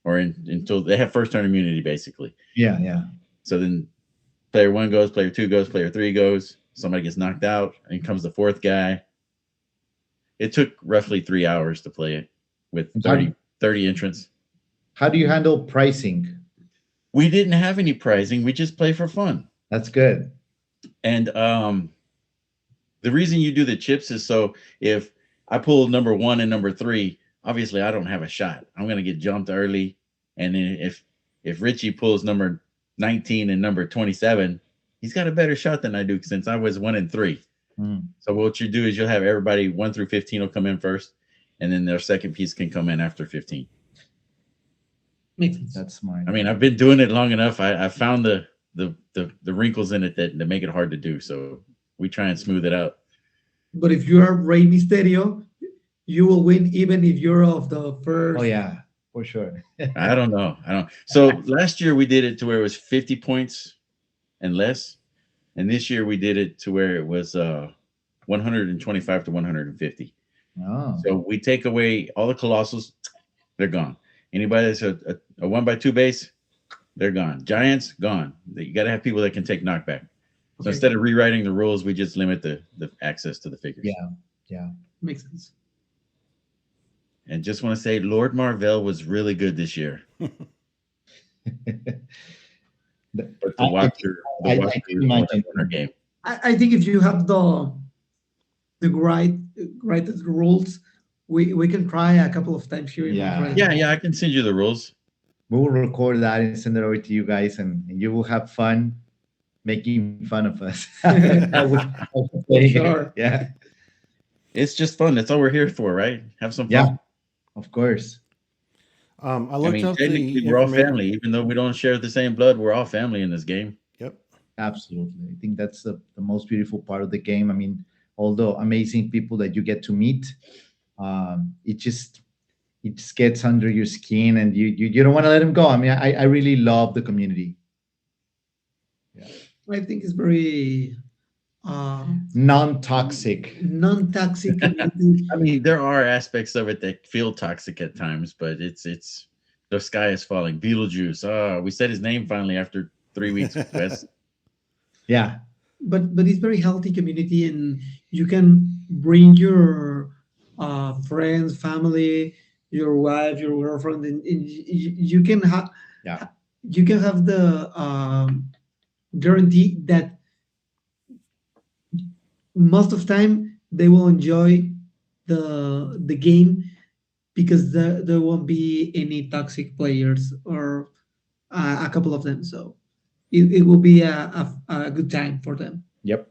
or until they have first turn immunity, basically. Yeah. So then player 1 goes, player 2 goes, player 3 goes. Somebody gets knocked out, and comes the 4th guy. It took roughly 3 hours to play it with 30 entrants. How do you handle pricing? We didn't have any pricing. We just play for fun. That's good. And The reason you do the chips is so if I pull number 1 and number 3, obviously I don't have a shot. I'm gonna get jumped early, and then if Richie pulls number 19 and number 27, he's got a better shot than I do since I was 1 and 3. So what you do is you'll have everybody 1 through 15 will come in first, and then their second piece can come in after 15. Makes sense. That's smart. I mean, I've been doing it long enough. I found the wrinkles in it that make it hard to do. So we try and smooth it out. But if you are Rey Mysterio, you will win even if you're of the first. Oh yeah, for sure. I don't know. So last year we did it to where it was 50 points and less, and this year we did it to where it was 125 to 150. Oh. So we take away all the colossals, they're gone. Anybody that's a 1x2 base, they're gone. Giants, gone. You got to have people that can take knockback. So Okay. instead of rewriting the rules, we just limit the access to the figures. Yeah. Makes sense. And just want to say, Lord Marvell was really good this year. But I- the Walker can imagine. game. I think if you have the right rules, we can try a couple of times here in Yeah. Monterrey. Yeah, I can send you the rules. We will record that and send it over to you guys, and you will have fun making fun of us. Sure. Yeah. It's just fun. That's all we're here for, right? Have some fun. Yeah. Of course. I I looked mean, up technically, the we're all information. family. Even though we don't share the same blood, we're all family in this game. Yep. Absolutely. I think that's the most beautiful part of the game. I mean, although amazing people that you get to meet, it just gets under your skin, and you don't want to let them go. I mean, I really love the community. I think it's very Non-toxic. non-toxic community. I mean, there are aspects of it that feel toxic at times, but it's the sky is falling. Beetlejuice. We said his name finally after 3 weeks. Wes. Yeah. but it's very healthy community, and you can bring your friends, family, your wife, your girlfriend, and you can have Yeah. you can have the guarantee that most of time they will enjoy the game because there won't be any toxic players or a couple of them. So it will be a good time for them. Yep.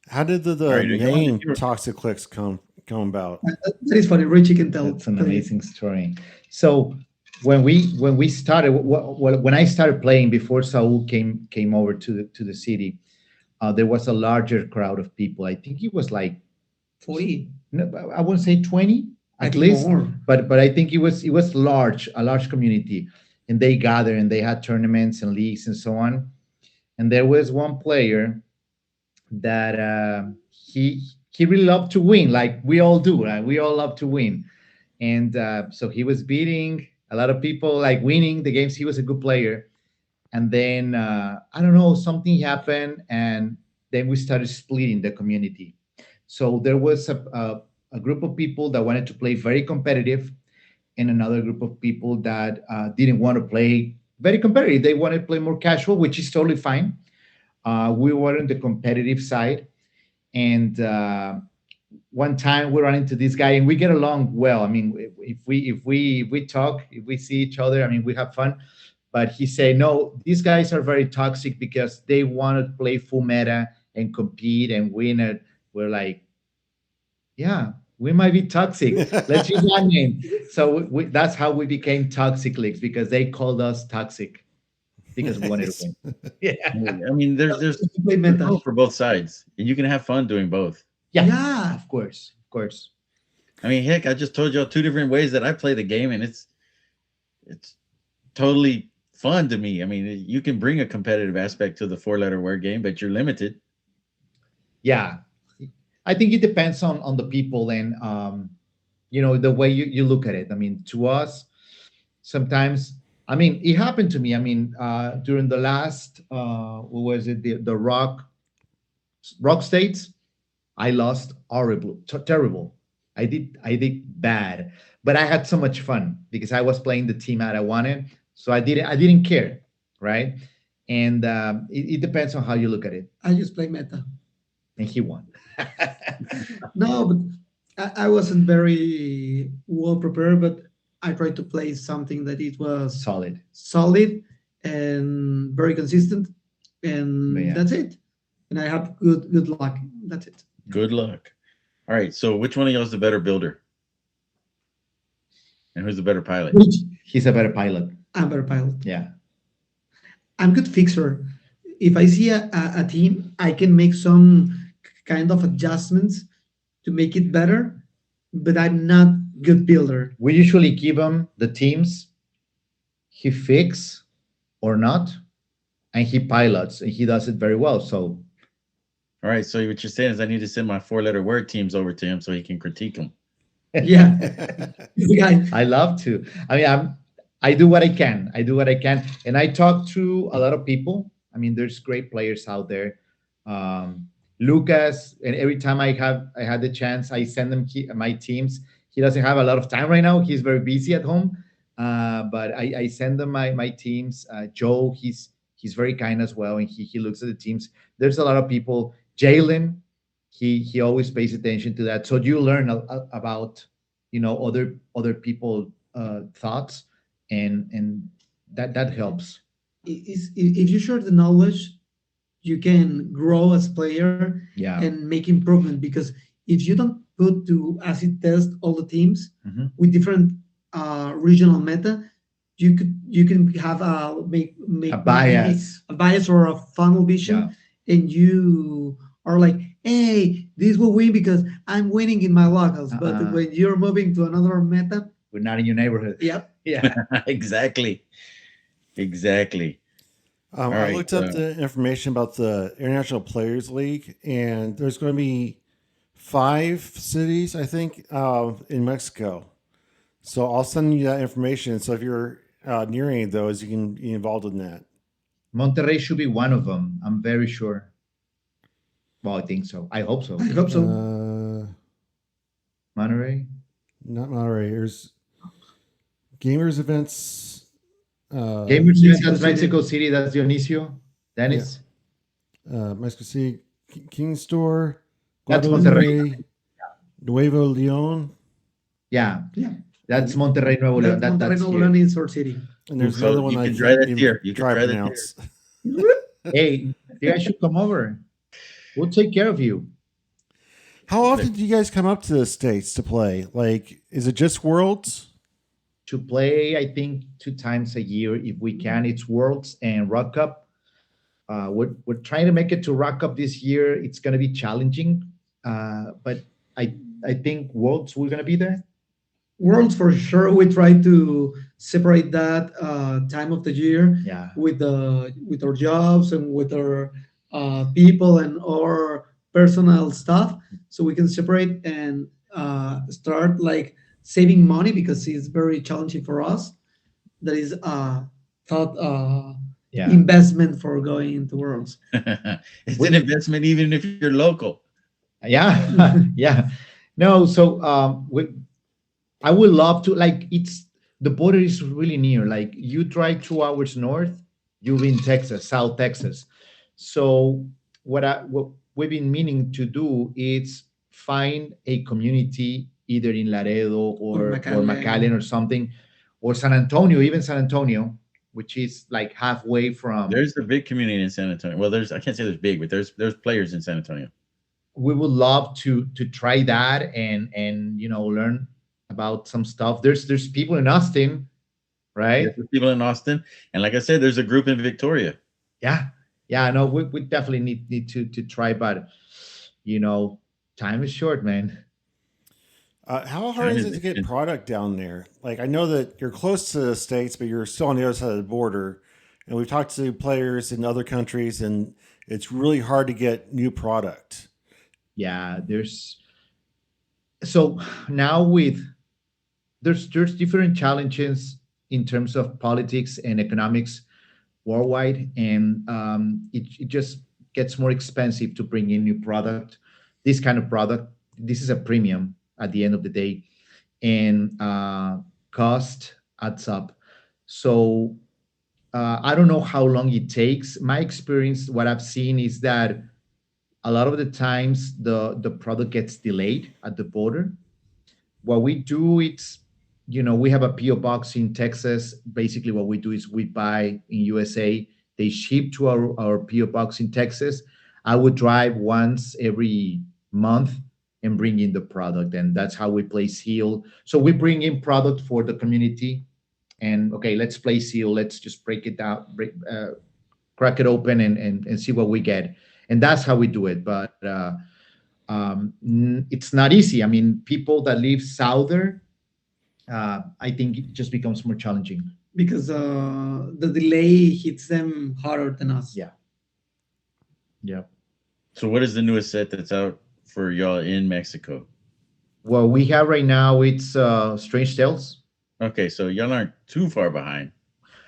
How did the All right, are you on name the hero? Toxiclix come about? That is funny. Richie can tell. That's an tell you. amazing story. So when we started, when I started playing before Saul came over to the city, there was a larger crowd of people. I think it was like 40. no, I wouldn't say 20 I at think least, more. but I think it was a large community, and they gathered and they had tournaments and leagues and so on. And there was one player that he really loved to win, like we all do, right? We all love to win, and so he was beating a lot of people, like winning the games. He was a good player, and then I don't know, something happened, and then we started splitting the community. So there was a group of people that wanted to play very competitive, and another group of people that didn't want to play very competitive. They wanted to play more casual, which is totally fine. We were on the competitive side, and one time we ran into this guy, and we get along well. I mean, if we talk, if we see each other, I mean, we have fun. But he said, no, these guys are very toxic because they want to play full meta and compete and win it. We're like, yeah, we might be toxic. Let's use that name. So that's how we became Toxiclix, because they called us toxic because we wanted to win. Yeah. I mean, there's Play there's meta. room for both sides, and you can have fun doing both. Yeah, Yeah. of course, of course. I mean, heck, I just told y'all 2 different ways that I play the game, and it's totally fun to me. I mean, you can bring a competitive aspect to the 4-letter word game, but you're limited. Yeah, I think it depends on the people and the way you look at it. I mean, to us, sometimes, I mean, it happened to me. I mean, during the last what was it, the rock states, I lost horrible, terrible. I did bad, but I had so much fun because I was playing the team that I wanted, so I didn't care, right? And it depends on how you look at it. I just play meta. and he won. No, but I wasn't very well prepared, but I tried to play something that it was Solid. solid and very consistent, But and yeah. that's it. And I have good luck. That's it. Good luck. All right. So which one of y'all is the better builder? And who's the better pilot? Which He's a better pilot. I'm better pilot. Yeah. I'm good fixer. If I see a team, I can make some kind of adjustments to make it better, but I'm not good builder. We usually give him the teams he fix or not, and he pilots, and he does it very well. So All right. So what you're saying is I need to send my 4-letter word teams over to him so he can critique them. Yeah, he's the guy. I love to. I mean, I do what I can. I do what I can, and I talk to a lot of people. I mean, there's great players out there. Lucas, and every time I had the chance, I send him my teams. He doesn't have a lot of time right now. He's very busy at home, but I send him my teams. Joe, he's very kind as well, and he looks at the teams. There's a lot of people. Jalen, he always pays attention to that. So you learn about other people thoughts, and that helps. If you share the knowledge, you can grow as player Yeah. and make improvement. Because if you don't put to acid test all the teams Mhm. with different regional meta, you can have make A bias. a bias or a funnel vision, Yeah. and you are like, hey, this will win because I'm winning in my locals. But Uh-uh. when you're moving to another meta, We're not in your neighborhood. yep, Yeah. Exactly. Exactly. I right, looked up the information about the International Players League, and there's going to be 5 cities, I think, in Mexico. So I'll send you that information. So if you're near any of those, you can be involved in that. Monterrey should be one of them. I'm very sure. Well, I think so. I hope so. I hope so. Monterrey. Not Monterey. There's gamers events. Gamers, Mexico that's City. Mexico City. That's Dionisio. Dennis. Mexico City King Store. That's Guadalupe, Nuevo Leon. Yeah. Yeah. That's Monterrey, Nuevo Leon. Monterrey That's Nuevo here. León is our city. And there's So another one you I can try can't that even here. You can try to try that pronounce. Hey, you guys should come over. We'll take care of you. How often do you guys come up to the States to play? Like, is it just Worlds? To play, I think 2 times a year if we can. It's Worlds and Rock Cup. We're trying to make it to Rock Cup this year. It's going to be challenging, but I think Worlds we're going to be there. Worlds for sure. We try to separate that time of the year Yeah. with our jobs and with our people and our personal stuff, so we can separate and start like saving money, because it's very challenging for us. That is thought Yeah. investment for going into Worlds. It's an investment even if you're local. Yeah. Yeah. No, so I would love to, like, the border is really near. Like, you drive 2 hours north, you're in Texas, South Texas. So what we've been meaning to do is find a community either in Laredo or McAllen or something, or San Antonio, even San Antonio, which is like halfway from. There's a big community in San Antonio. Well, I can't say there's big, but there's players in San Antonio. We would love to try that and learn about some stuff. There's people in Austin, right? There's people in Austin, and like I said, there's a group in Victoria. Yeah. No, we definitely need to try, but time is short, man. How hard is it to get product down there? Like, I know that you're close to the States, but you're still on the other side of the border. And we've talked to players in other countries, and it's really hard to get new product. Yeah, so now there's different challenges in terms of politics and economics worldwide, and it just gets more expensive to bring in new product. This kind of product, this is a premium at the end of the day, and cost adds up. So I don't know how long it takes. My experience, what I've seen is that a lot of the times the product gets delayed at the border. What we do, it's, we have a PO box in Texas. Basically what we do is we buy in USA, they ship to our PO box in Texas. I would drive once every month and bring in the product, and that's how we play seal. So we bring in product for the community, and okay, let's play seal, let's just break it down, crack it open, and see what we get. And that's how we do it. But it's not easy. I mean, people that live southern, I think it just becomes more challenging. because the delay hits them harder than us. Yeah. Yeah. So what is the newest set that's out for y'all in Mexico? Well, we have right now, it's Strange Tales. Okay, so y'all aren't too far behind.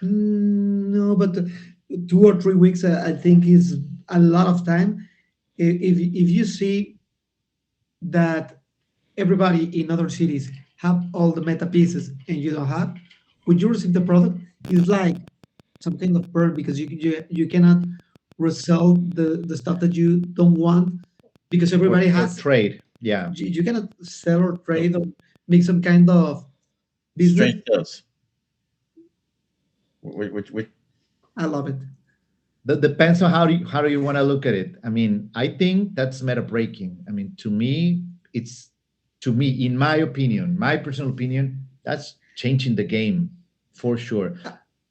No, but 2 or 3 weeks, I think, is a lot of time. If you see that everybody in other cities have all the meta pieces and you don't have, when you receive the product, it's like some kind of burn, because you cannot resell the stuff that you don't want, because everybody Or has. trade. Yeah. You cannot sell or trade or make some kind of business. Strange Tales. Which I love it. That depends on how do you want to look at it. I mean, I think that's meta breaking. I mean, to me, in my opinion, my personal opinion, that's changing the game for sure.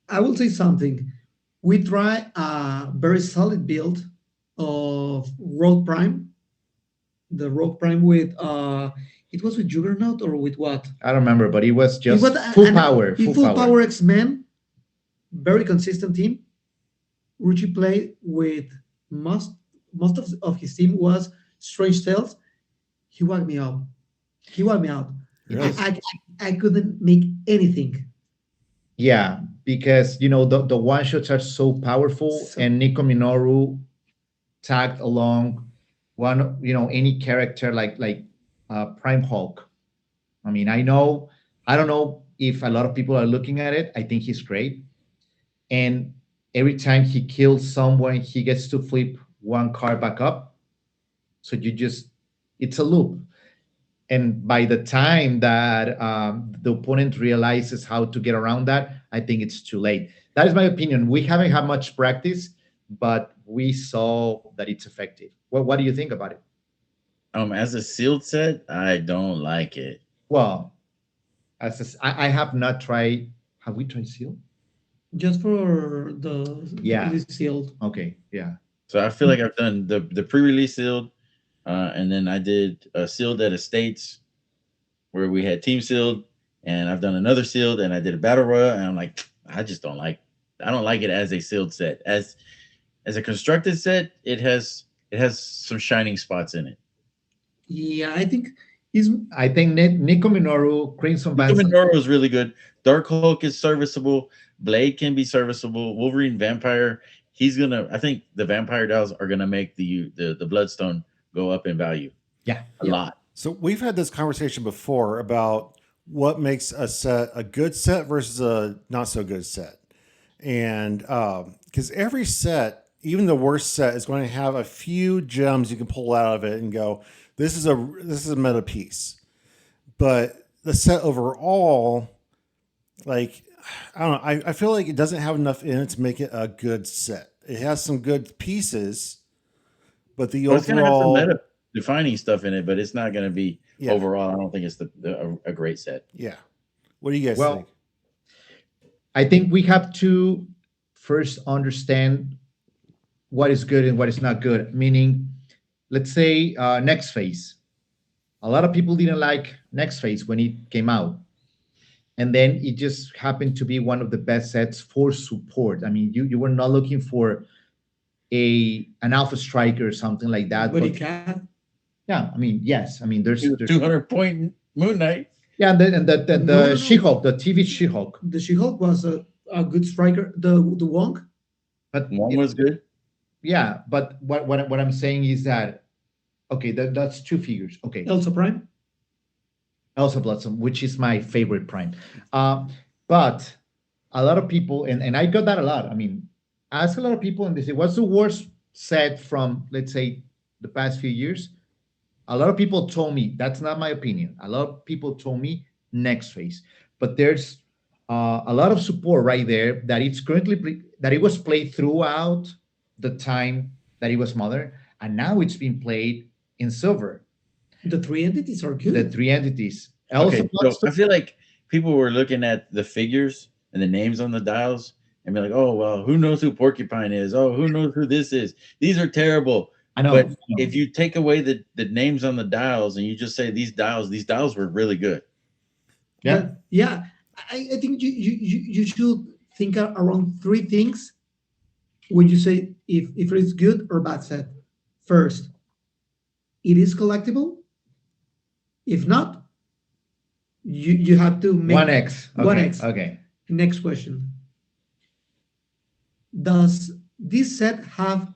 I will say something. We try a very solid build of Road Prime. The Road Prime with it was with Juggernaut or with what? I don't remember, but it was just It was full power. Full power X-Men. Very consistent team. Ruchi played with most of his team was Strange Tales. He wiped me out. He wiped me out. Really? I couldn't make anything. Yeah, because the one shots are so powerful, So- and Nico Minoru tagged along one, any character like Prime Hulk. I mean, I don't know if a lot of people are looking at it. I think he's great, and every time he kills someone, he gets to flip one card back up. So it's a loop. And by the time that the opponent realizes how to get around that, I think it's too late. That is my opinion. We haven't had much practice, but we saw that it's effective. What do you think about it? as a sealed set, I don't like it. Well, I have not tried. Have we tried seal? Just for the Yeah. sealed. Okay, yeah. So I feel like I've done the pre-release sealed, and then I did a sealed at Estates where we had team sealed, and I've done another sealed, and I did a battle royal, and I'm like, I don't like it as a sealed set. As a constructed set, it has some shining spots in it. Yeah, I think Nico Minoru, Crimson Nico Bands. Minoru was really good. Dark Hulk is serviceable. Blade can be serviceable. Wolverine Vampire, I think the Vampire dials are gonna make the Bloodstone go up in value. Yeah, a lot. So we've had this conversation before about what makes a set a good set versus a not so good set. And because every set, even the worst set, is going to have a few gems you can pull out of it and go, this is a meta piece. But the set overall, like, I don't know, I feel like it doesn't have enough in it to make it a good set. It has some good pieces, but the It's gonna have some overall meta defining stuff in it, but it's not gonna be overall. I don't think it's a great set. Yeah. What do you guys Well, think? I think we have to first understand what is good and what is not good. Meaning, let's say Next Phase. A lot of people didn't like Next Phase when it came out. And then it just happened to be one of the best sets for support. I mean, you were not looking for an Alpha Striker or something like that. But it can. Yeah, I mean, yes. I mean, there's 200-point Moon Knight. Yeah, and the No. She-Hulk, the TV She-Hulk. The She-Hulk was a good striker. The Wong. But One was good. yeah, but what I'm saying is that, okay, that's two figures. Okay, Elsa Prime. Elsa Blossom, which is my favorite Prime. But a lot of people, and I got that a lot. I mean, I ask a lot of people, and they say, what's the worst set from, let's say, the past few years, a lot of people told me that's not my opinion. A lot of people told me next phase, but there's a lot of support right there that it's that it was played throughout the time that it was modern, and now it's being played in silver. The three entities are The good. three entities. Okay, Also, so I feel like people were looking at the figures and the names on the dials and be like, "Oh well, who knows who Porcupine is? Oh, who knows who this is? These are terrible." I know. But if you take away the names on the dials and you just say these dials were really good. Yeah. But yeah, I think you should think around three things when you say if it's good or bad set. First, it is collectible. If not, you have to make 1x. Okay. 1x. Okay. Next question. Does this set have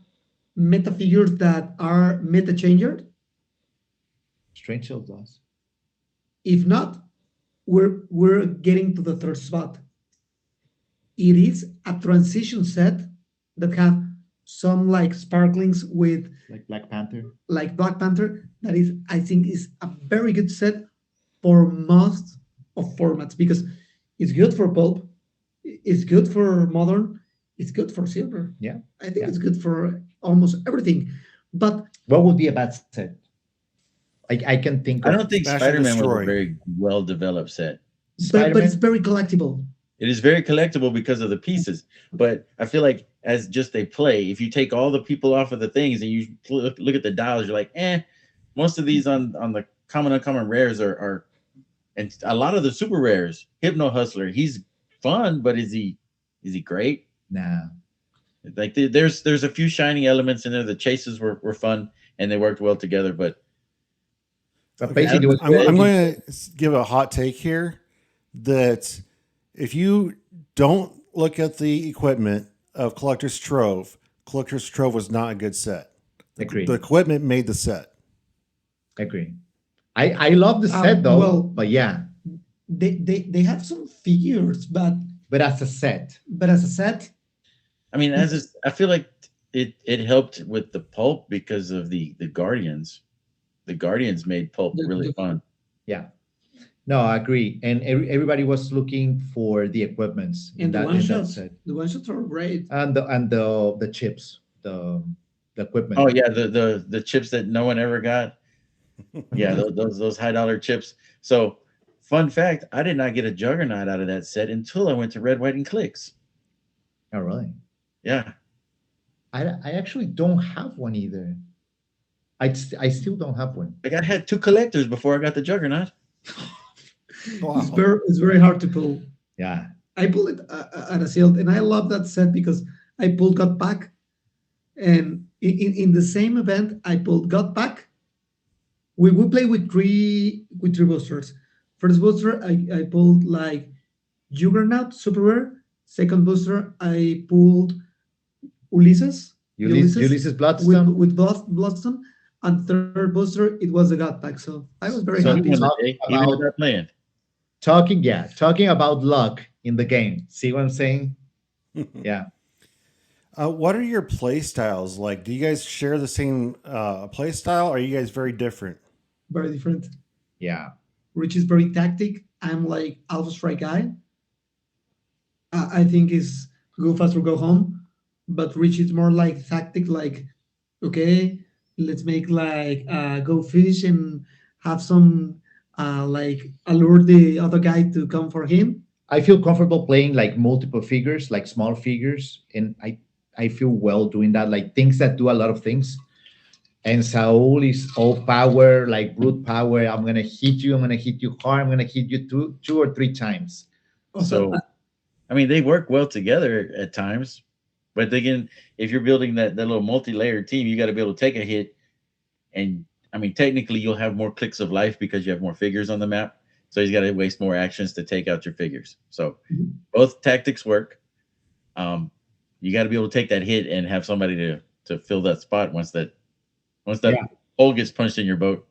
meta figures that are meta changer? Strange Shield does. If not, we're getting to the third spot. It is a transition set that have some like sparklings with Like Black Panther. like Black Panther. That is, I think, is a very good set for most of formats because it's good for pulp, it's good for modern, it's good for silver. Yeah. I think Yeah. it's good for almost everything. But What would be a bad set? I can think I of. don't think Smash and Spider-Man was Destroy. a very well developed set. but it's Spider-Man? very collectible. It is very collectible because of the pieces, but I feel like as just a play, if you take all the people off of the things and you look at the dials, you're like, most of these on the common uncommon rares are and a lot of the super rares. Hypno Hustler, he's fun, but is he great? Nah. Like there's a few shiny elements in there. The chases were fun and they worked well together, but But Okay, basically, what I'm going to give a hot take here that if you don't look at the equipment of Collector's Trove was not a good set. Agree. The equipment made the set. Agree. I love the set though, well- but yeah, They have some figures, but as a set, as a set, I mean, I feel like it helped with the pulp because of the Guardians. The Guardians made pulp really fun. yeah. No, I agree. And everybody was looking for the equipments and the in one that shots, set, the one shots are great. and the chips, the equipment. Oh yeah, the chips that no one ever got. Yeah, those high dollar chips. So, fun fact, I did not get a Juggernaut out of that set until I went to Red, White, and Clix. Oh, really? Yeah, I actually don't have one either. I still don't have one. like I had two collectors before I got the Juggernaut. Wow. It's very hard to pull. Yeah. I pulled it at a sale, and I love that set because I pulled God Pack, and in the same event I pulled God Pack. We play with three boosters. First booster I pulled like Juggernaut Super Rare. Second booster I pulled Ulysses Ulysses Bloodstone. with Bloodstone, and third booster it was the God Pack. So I was very So happy. even about- without playing. Talking about luck in the game. See what I'm saying? Yeah. What are your play styles like? Do you guys share the same play style? Or are you guys very different? Very different. Yeah. Rich is very tactic. I'm like Alpha Strike guy. I think is go fast or go home, but Rich is more like tactic. Like, okay, let's make like go fish and have some like allure the other guy to come for him. I feel comfortable playing like multiple figures, like small figures, and I feel well doing that, like things that do a lot of things. And Saul is all power, like brute power. I'm gonna hit you hard. I'm gonna hit you two or three times. Also, So, I mean, they work well together at times, but again, if you're building that little multi-layered team, you got to be able to take a hit. And I mean, technically, you'll have more clicks of life because you have more figures on the map. So he's got to waste more actions to take out your figures. So both tactics work. You got to be able to take that hit and have somebody to fill that spot once that hole gets punched in your boat.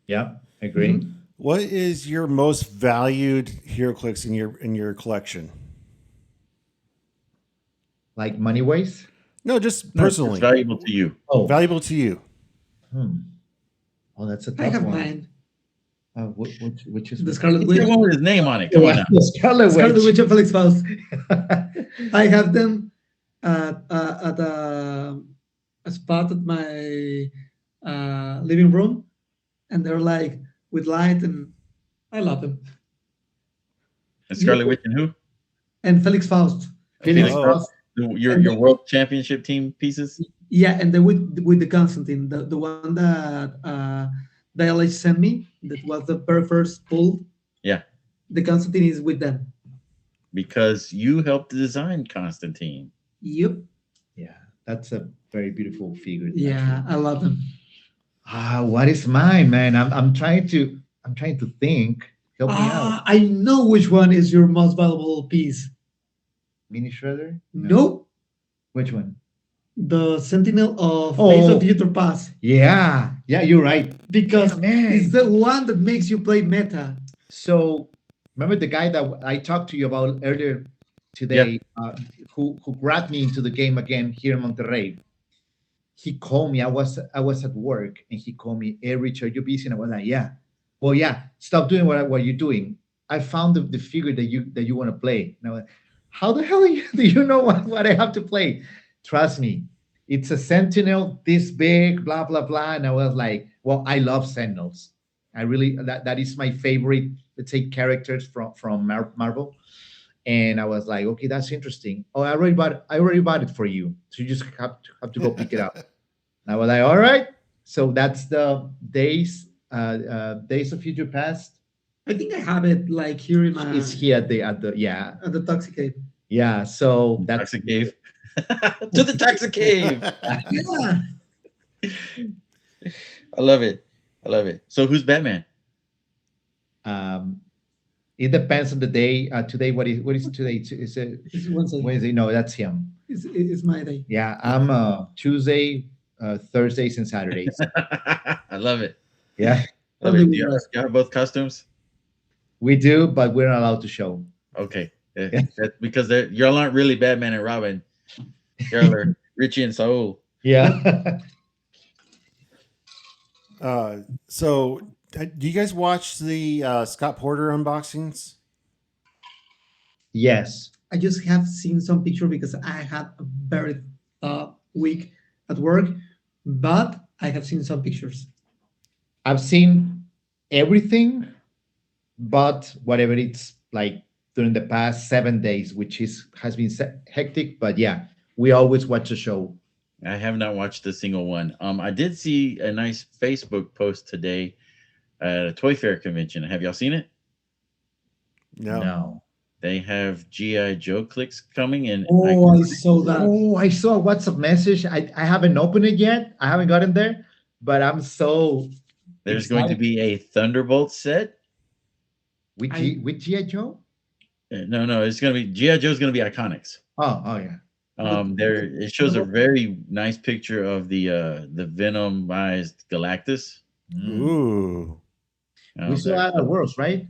Yeah, agree. Mhm. What is your most valued Heroclix in your collection? Like money ways. No, just No, it's personally. valuable to you. Oh, Valuable to you. oh, that's a I tough have one. mine. Which is The Scarlet It's Witch. the one with his name on it. Come on now. The Scarlet Scarlet Witch. Witch and Felix Faust. I have them at a spot at my living room, and they're like with light, and I love them. And Scarlet Witch and who? And Felix Faust. Felix Oh. Faust. Your world championship team pieces. Yeah, and then with the Constantine, the one that the LH sent me, that was the very first pull. Yeah, The Constantine is with them. because you helped design Constantine. Yep. Yeah, that's a very beautiful figure. Yeah, I love them. What is mine, man? I'm trying to think. Help me out. I know which one is your most valuable piece. Mini Shredder? Nope. Which one? The Sentinel of Oh. Days of Future Past. Yeah, you're right. Because Yeah, man. it's the one that makes you play meta. So remember the guy that I talked to you about earlier today, who grabbed me into the game again here in Monterrey. He called me. I was at work, and he called me. Hey, Richard, you're busy, and I was like, yeah. Well, yeah. Stop doing what you're doing. I found the figure that you want to play. And I went, how the hell do you know what I have to play? Trust me, it's a Sentinel this big, blah blah blah. And I was like, well, I love Sentinels. I really that is my favorite. Let's say characters from Marvel. And I was like, okay, that's interesting. Oh, I already bought it for you. So you just have to go pick it up. And I was like, all right. So that's the Days of Future Past. I think I have it like here in my It's here at the yeah. at the Toxiclix. Yeah. So that's Toxic Cave. To the Toxic Cave. Yeah. I love it. So who's Batman? It depends on the day. Today, what is today? Is it It's Wednesday. Wednesday? No, that's him. It's my day. Yeah, I'm Tuesday, Thursdays, and Saturdays. I love it. Yeah, Love it. Do you have both costumes? we do, but we're not allowed to show. Okay. That's because y'all aren't really Batman and Robin. Y'all are Richie and Saul. Yeah. So, do you guys watch the Scott Porter unboxings? Yes. I just have seen some picture because I had a very week at work, but I have seen some pictures. I've seen everything, but whatever it's like during the past 7 days, which has been hectic. But yeah, we always watch the show. I have not watched a single one. I did see a nice Facebook post today at a Toy Fair convention. Have y'all seen it? No. They have G.I. Joe Clix coming in. Oh, I saw that. Oh, I saw a WhatsApp message. I haven't opened it yet. I haven't gotten there, but I'm so There's going to be a Thunderbolt set. with G.I. Joe. No, it's going to be G.I. Joe's going to be Iconics. Oh yeah. There it shows a very nice picture of the Venomized Galactus. Ooh. We saw that at Worlds, right?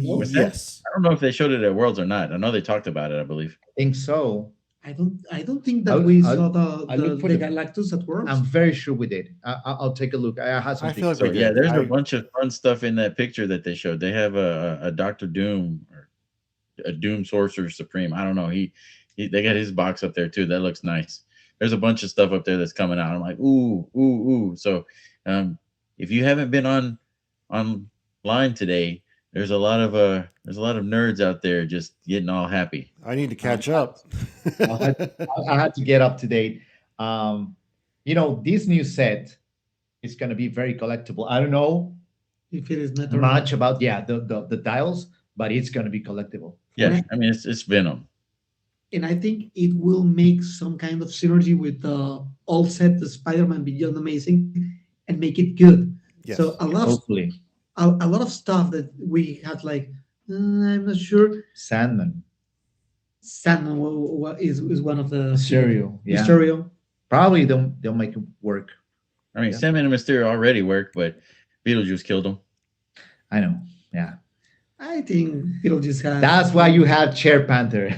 Was that? Yes. I don't know if they showed it at Worlds or not. I know they talked about it, I believe. I think so. I don't think that I'll- we I'll- saw I'll the look for Galactus at Worlds. I'm very sure we did. I'll take a look. I had some I feel like So we yeah, did. there's a bunch of fun stuff in that picture that they showed. They have a Doctor Doom or a Doom Sorcerer Supreme. I don't know. They got his box up there too. That looks nice. There's a bunch of stuff up there that's coming out. I'm like, ooh. So if you haven't been online today, there's a lot of nerds out there just getting all happy. I need to catch up. I had to get up to date. This new set is going to be very collectible. I don't know if it is not much about the dials, but it's going to be collectible. Yeah, I mean it's Venom. And I think it will make some kind of synergy with the old set, the Spider-Man Beyond Amazing, and make it good. Yes. So Hopefully, a lot of stuff that we had like I'm not sure. Sandman, Sandman is one of the Mysterio, yeah, Mysterio. probably they'll make it work. I mean, Yeah. Sandman and Mysterio already work, but Beetlejuice killed him. I know, yeah. I think it'll just have. That's why you have Chair Panther.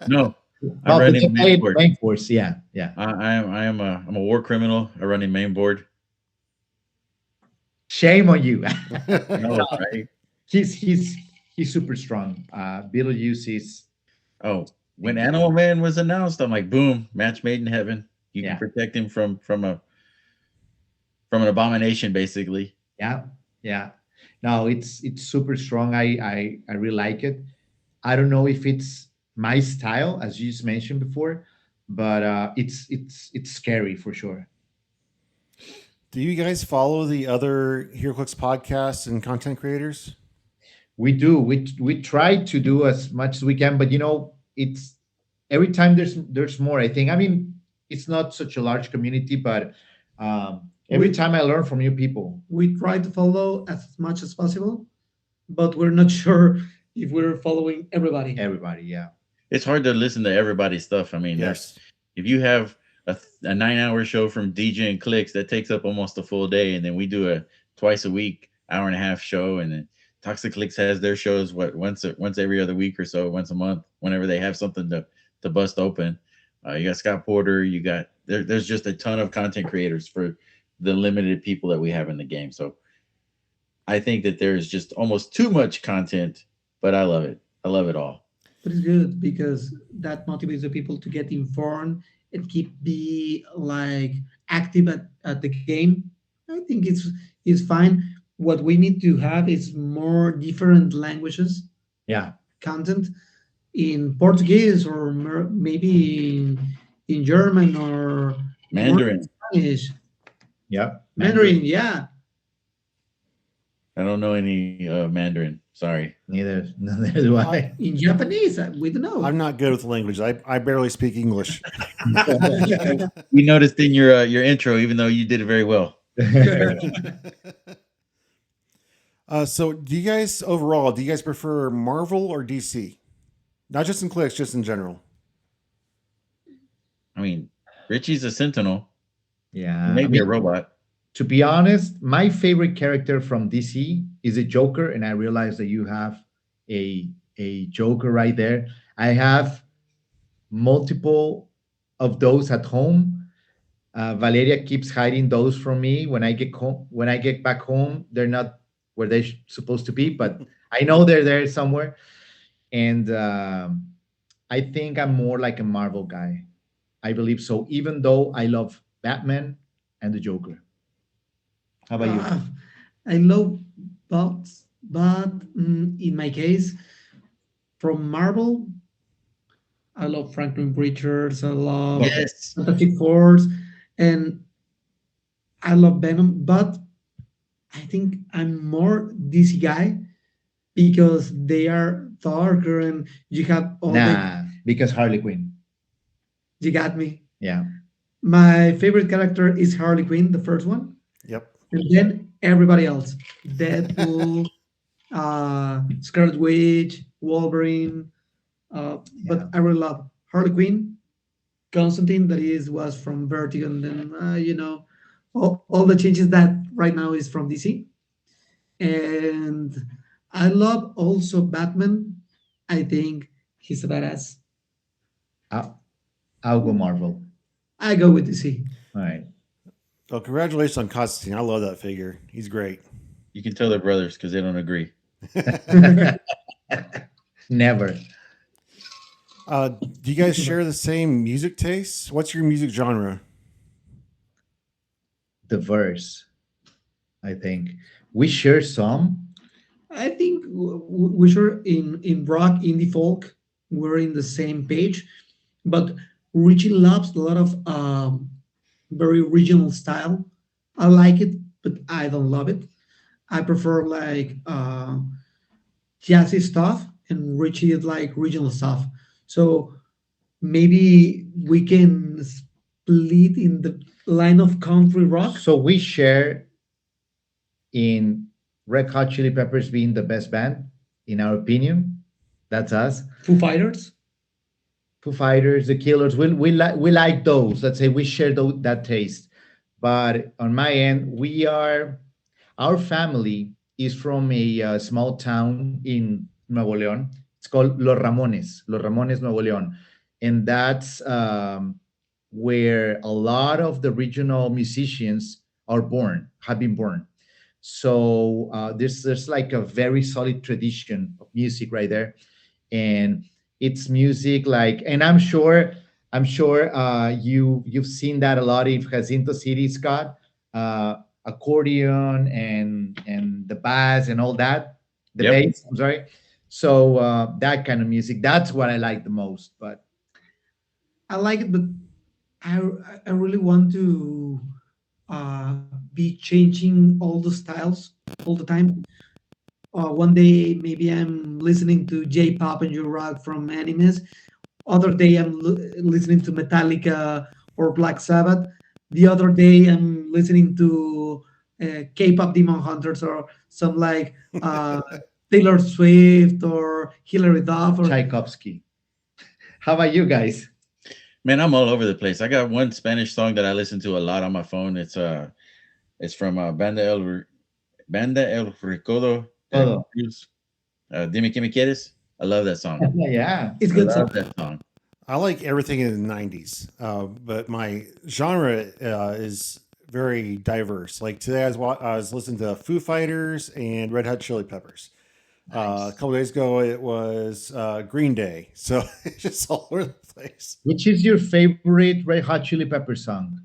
No, I'm Well, but they running main played board. main force. Yeah, yeah. I'm a war criminal. I run in main board. Shame on you. No, right? He's super strong. Beetlejuice is Oh, when Animal Man was announced, I'm like, boom, match made in heaven. You can yeah, protect him from an abomination, basically. yeah, yeah. No, it's super strong. I really like it. I don't know if it's my style, as you just mentioned before, but it's scary for sure. Do you guys follow the other HeroClix podcasts and content creators? We do. We try to do as much as we can, but it's every time there's more. I think. I mean, it's not such a large community, but every We time I learn from new people. we try to follow as much as possible, but we're not sure if we're following everybody. Everybody, yeah, It's hard to listen to everybody's stuff. I mean, Yes. if you have a 9 hour show from DJ and Clicks, that takes up almost a full day, and then we do a twice a week, hour and a half show, and then Toxiclix has their shows once every other week or so, once a month, whenever they have something to bust open. You got Scott Porter, you got there's just a ton of content creators for the limited people that we have in the game. So I think that there's just almost too much content, but I love it. I love it all. But it's good because that motivates the people to get informed and keep be like active at the game. I think it's fine. What we need to have is more different languages yeah, content in Portuguese or maybe in German or more Mandarin. Spanish. yeah. Mandarin, yeah. I don't know any Mandarin. Sorry. Neither do I. In Japanese, we don't know. I'm not good with language. I barely speak English. We noticed in your intro, even though you did it very well. So, do you guys prefer Marvel or DC? Not just in Clicks, just in general. I mean, Richie's a Sentinel, Yeah, maybe a robot. to be honest, my favorite character from DC is a Joker, and I realize that you have a Joker right there. I have multiple of those at home. Valeria keeps hiding those from me. When I get home, when I get back home, they're not where they're supposed to be, but I know they're there somewhere. And I think I'm more like a Marvel guy. I believe so, even though I love Batman and the Joker. How about you? I love bots, but in my case, from Marvel, I love Franklin Richards. I love Yes. Fantastic Fours, and I love Venom. But I think I'm more DC guy because they are darker, and you have all the. Nah, because Harley Quinn. You got me. Yeah. My favorite character is Harley Quinn, the first one, Yep. and then everybody else: Deadpool, Scarlet Witch, Wolverine. But Yeah. I really love Harley Quinn, Constantine, that is was from Vertigo, and then all the changes that right now is from DC. And I love also Batman. I think he's a badass. I'll, I'll go Marvel. I go with DC. All right. Well, congratulations on Constantine. I love that figure. He's great. You can tell they're brothers because they don't agree. Never. Do you guys share the same music tastes? What's your music genre? The verse, I think. We share some. I think we sure in rock, indie folk, we're in the same page, but Richie loves a lot of very regional style. I like it, but I don't love it. I prefer like jazzy stuff, and Richie is like regional stuff. So maybe we can split in the line of country rock. So we share in Red Hot Chili Peppers being the best band, in our opinion. That's us. Foo Fighters. Foo Fighters, The Killers. We like those. Let's say we share that taste. But on my end, our family is from a small town in Nuevo León. It's called Los Ramones, Nuevo León. and that's where a lot of the regional musicians have been born. So there's like a very solid tradition of music right there, and it's music like, and I'm sure you've seen that a lot in Jacinto City, Scott. Accordion and the bass and all that, the Yep. bass. I'm sorry. So that kind of music, that's what I like the most. But I like it, but I I really want to be changing all the styles all the time. One day maybe I'm listening to J-pop and rock from animes. Other day I'm listening to Metallica or Black Sabbath. The other day I'm listening to K-pop Demon Hunters or some like Taylor Swift or Hilary Duff or Tchaikovsky. How about you guys? Man, I'm all over the place. I got one Spanish song that I listen to a lot on my phone. It's from Banda El Recodo de Oh, Cruz. Dime que me quieres. I love that song. yeah. it's I good. love that song. I like everything in the 90s, but my genre is very diverse. Like today, I was listening to Foo Fighters and Red Hot Chili Peppers. Nice. A couple days ago, it was Green Day. So it's just all over the place. Which is your favorite Red Hot Chili Pepper song?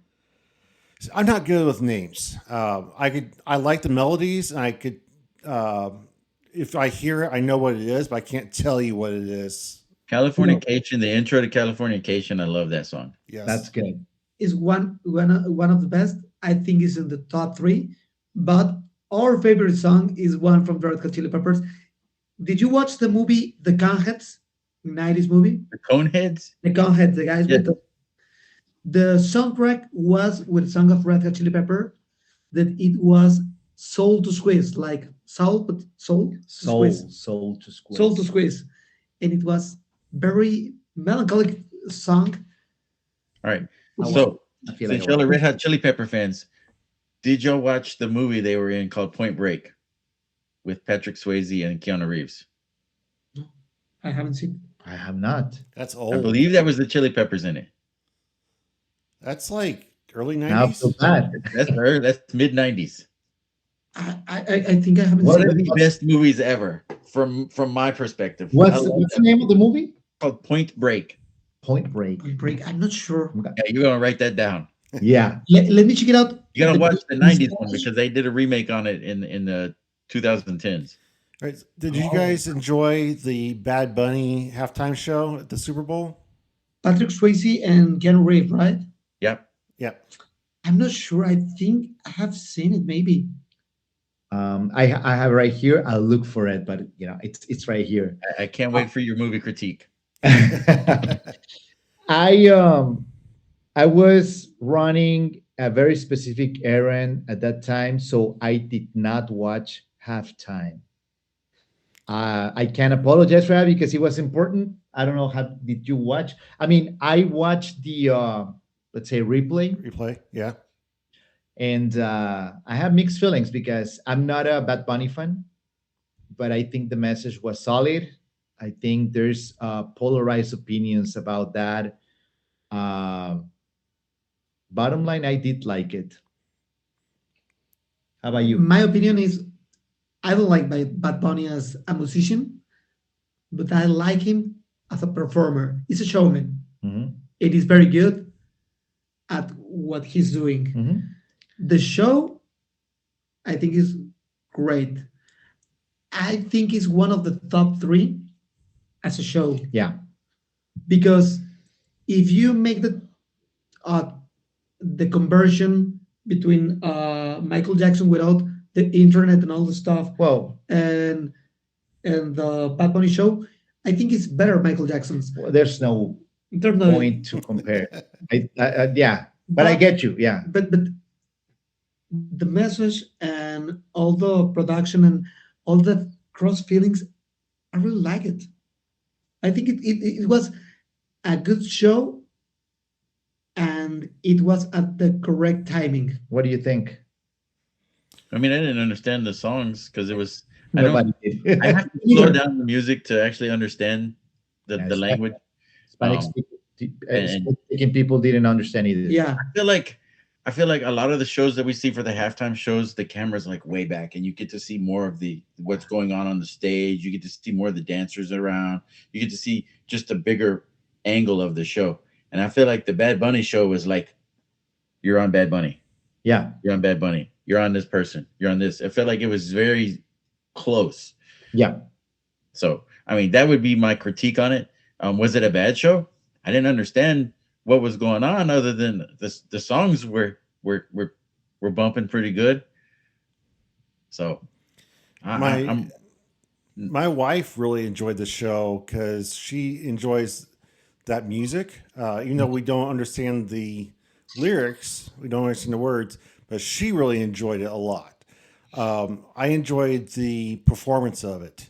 I'm not good with names. I like the melodies, and I could, if I hear it, I know what it is, but I can't tell you what it is. Californication, the intro to Californication. I love that song. Yes, That's good. Is one of the best. I think is in the top three. But our favorite song is one from the Red Hot Chili Peppers. Did you watch the movie The Conheads? 90s movie? The Coneheads. The Conheads, the guys Yeah. with the soundtrack was with song of Red Hot Chili Pepper that it was soul to squeeze, like soul, but soul to squeeze. Soul to squeeze. Soul to squeeze. And it was very melancholic song. All right. I So, I feel like since y'all are Red Hot Chili Pepper fans, did y'all watch the movie they were in called Point Break with Patrick Swayze and Keanu Reeves? I haven't seen. I have not. that's I old. believe that was the Chili Peppers in it. That's like early Now I 90s. feel bad. That's mid 90s. I think I haven't What One seen of it. the best movies ever from my perspective. I What's love what's that. the name of the movie? Called Point Break. Point Break. Break. I'm not sure. Yeah, you're gonna write that down. Yeah. Let me check it out. You gotta The- watch the 90s one because they did a remake on it in the 2010s. All right, did you guys enjoy the Bad Bunny halftime show at the Super Bowl? Patrick Swayze and Keanu Reeves, right? Yep. Yeah. I'm not sure. I think I have seen it. Maybe. I have right here. I'll look for it, but it's right here. I can't wait for your movie critique. I was running a very specific errand at that time, so I did not watch halftime. I can apologize for that because it was important. I don't know, how did you watch? I mean, I watched the let's say replay, Replay? Yeah. and I have mixed feelings because I'm not a Bad Bunny fan, but I think the message was solid. I think there's polarized opinions about that. Bottom line, I did like it. How about you? My opinion is, I don't like Bad Bunny as a musician, but I like him as a performer. He's a showman. Mhm, It is very good at what he's doing. mhm. The show, I think, is great. I think it's one of the top three as a show Yeah, because if you make the conversion between Michael Jackson without the internet and all the stuff well, and the Bad Bunny show, I think it's better Michael Jackson's. there's no In terms of, point to compare. Yeah, but I get you. Yeah, but the message and all the production and all the cross feelings, I really like it. I think it was a good show and it was at the correct timing. what do you think? I mean, I didn't understand the songs because it was. I don't. Nobody did. I have to slow down the music to actually understand the Yes. language. Hispanic Um, speaker. And Speaking people didn't understand either. Yeah, I feel like a lot of the shows that we see for the halftime shows, the camera's like way back, and you get to see more of the what's going on the stage. You get to see more of the dancers around. You get to see just a bigger angle of the show. And I feel like the Bad Bunny show was like, you're on Bad Bunny, Yeah. you're on Bad Bunny, you're on this person, you're on this. I felt like it was very close. Yeah. So I mean, that would be my critique on it. Was it a bad show? I didn't understand what was going on other than the songs were bumping pretty good. So my wife really enjoyed the show because she enjoys that music. Even though we don't understand the lyrics, we don't understand the words, but she really enjoyed it a lot. I enjoyed the performance of it.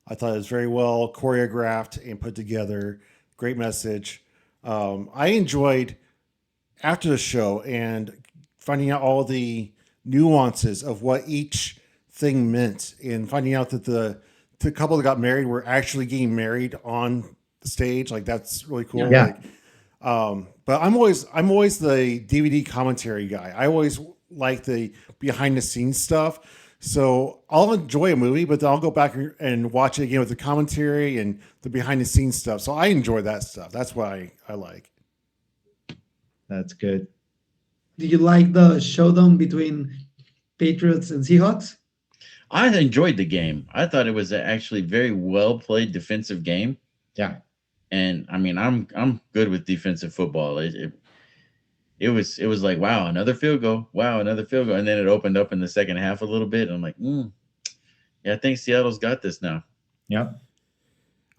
I thought it was very well choreographed and put together. Great message. I enjoyed after the show and finding out all the nuances of what each thing meant, and finding out that the couple that got married were actually getting married on the stage. Like, that's really cool. Yeah. But I'm always the DVD commentary guy. I always like the behind the scenes stuff. So I'll enjoy a movie, but then I'll go back and watch it again with the commentary and the behind the scenes stuff. So I enjoy that stuff. That's what I like. That's good. do you like the showdown between Patriots and Seahawks? I enjoyed the game. I thought it was actually very well played defensive game. Yeah. And I mean, I'm good with defensive football. It was like, wow, another field goal. Wow, another field goal. And then it opened up in the second half a little bit. And I'm like, yeah, I think Seattle's got this now. Yeah.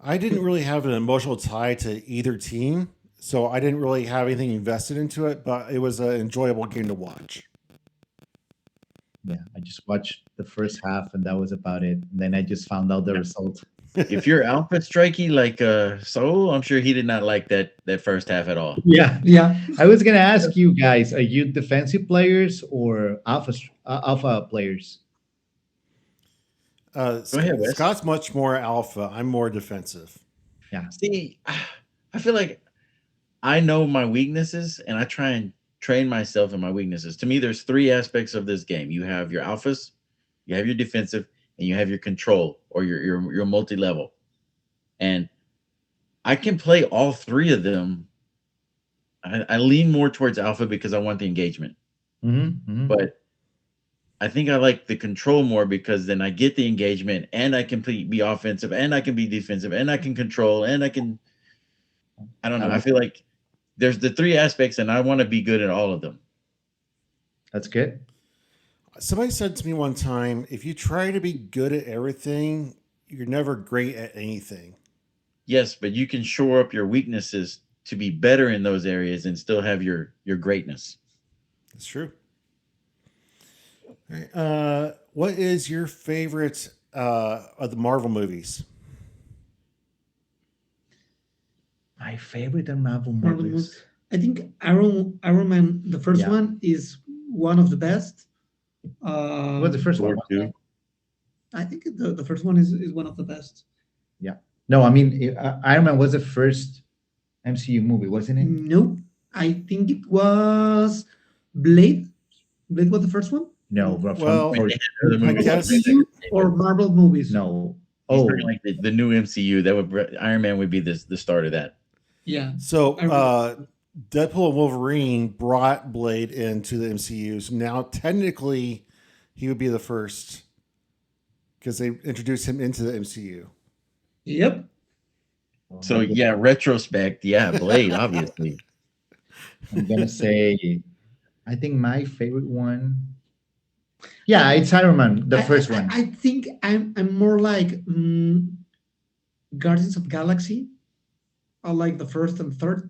I didn't really have an emotional tie to either team, so I didn't really have anything invested into it, but it was an enjoyable game to watch. Yeah. I just watched the first half and that was about it. And then I just found out the result. If you're alpha strikey like Soul, I'm sure he did not like that first half at all. Yeah. Yeah, I was gonna ask you guys: are you defensive players or alpha players? Go ahead, Wes. Scott's much more alpha. I'm more defensive. See, I feel like I know my weaknesses and I try and train myself in my weaknesses. To me, there's three aspects of this game. You have your alphas, you have your defensive, and you have your control or your multi-level. And I can play all three of them. I lean more towards alpha because I want the engagement. But I think I like the control more because then I get the engagement and I can be offensive and I can be defensive and I can control and I don't know. I feel like there's the three aspects and I want to be good at all of them. That's good. Somebody said to me one time, if you try to be good at everything, you're never great at anything. Yes, but you can shore up your weaknesses to be better in those areas and still have your greatness. That's true. All right. What is your favorite of the Marvel movies? My favorite Marvel Marvel movies. movies. I think Iron Man, the first Yeah. one, is one of the best. What's the first one? Thor 2. I think the first one is one of the best. No, I mean Iron Man was the first MCU movie, wasn't it? No, I think it was Blade. Blade was the first one. No, but Well, Other I movies. guess- MCU or Marvel movies? no. He's Oh, talking like the new MCU. That would Iron Man would be the start of that. Yeah. So I Deadpool and Wolverine brought Blade into the MCU. So now technically he would be the first because they introduced him into the MCU. Yep. So yeah, retrospect, yeah, Blade, obviously. I'm gonna say, I think my favorite one. Yeah, it's Iron Man, the first one. I think I'm more like Guardians of Galaxy. I like the first and third.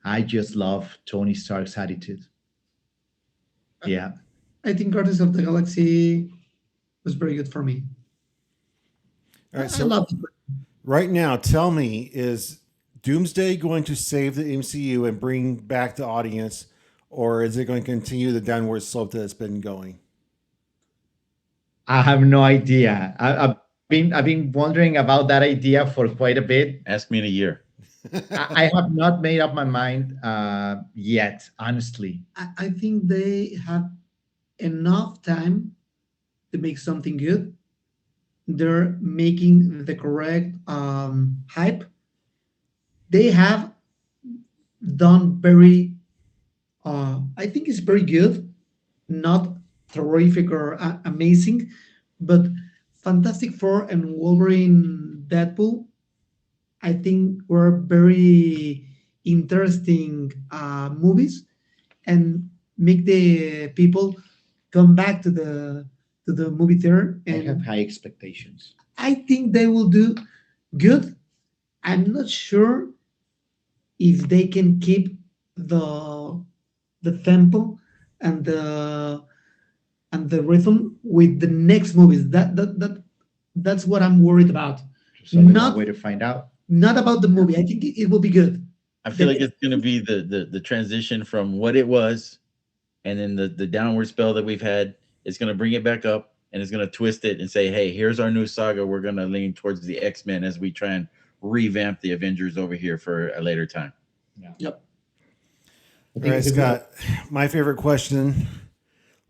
I just love Tony Stark's attitude. Yeah. I think Guardians of the Galaxy was very good for me. All right. I So love it. right now, tell me, is Doomsday going to save the MCU and bring back the audience, or is it going to continue the downward slope that it's been going? I have no idea. I've been wondering about that idea for quite a bit. Ask me in a year. I have not made up my mind yet, honestly. I think they have enough time to make something good. They're making the correct hype. They have done very, I think it's very good, not terrific or amazing, but Fantastic Four and Wolverine Deadpool, I think were very interesting movies and make the people come back to the movie theater. I have And high expectations. I think they will do good. I'm not sure if they can keep the tempo and the rhythm with the next movies. That's what I'm worried about. There's only Not one way to find out. not about the movie. I think it will be good. I feel The like it's going to be the transition from what it was, and then the downward spell that we've had. It's going to bring it back up, and it's going to twist it and say, "Hey, here's our new saga. We're going to lean towards the X-Men as we try and revamp the Avengers over here for a later time." Yep. I All think right, it's a Scott. My favorite question.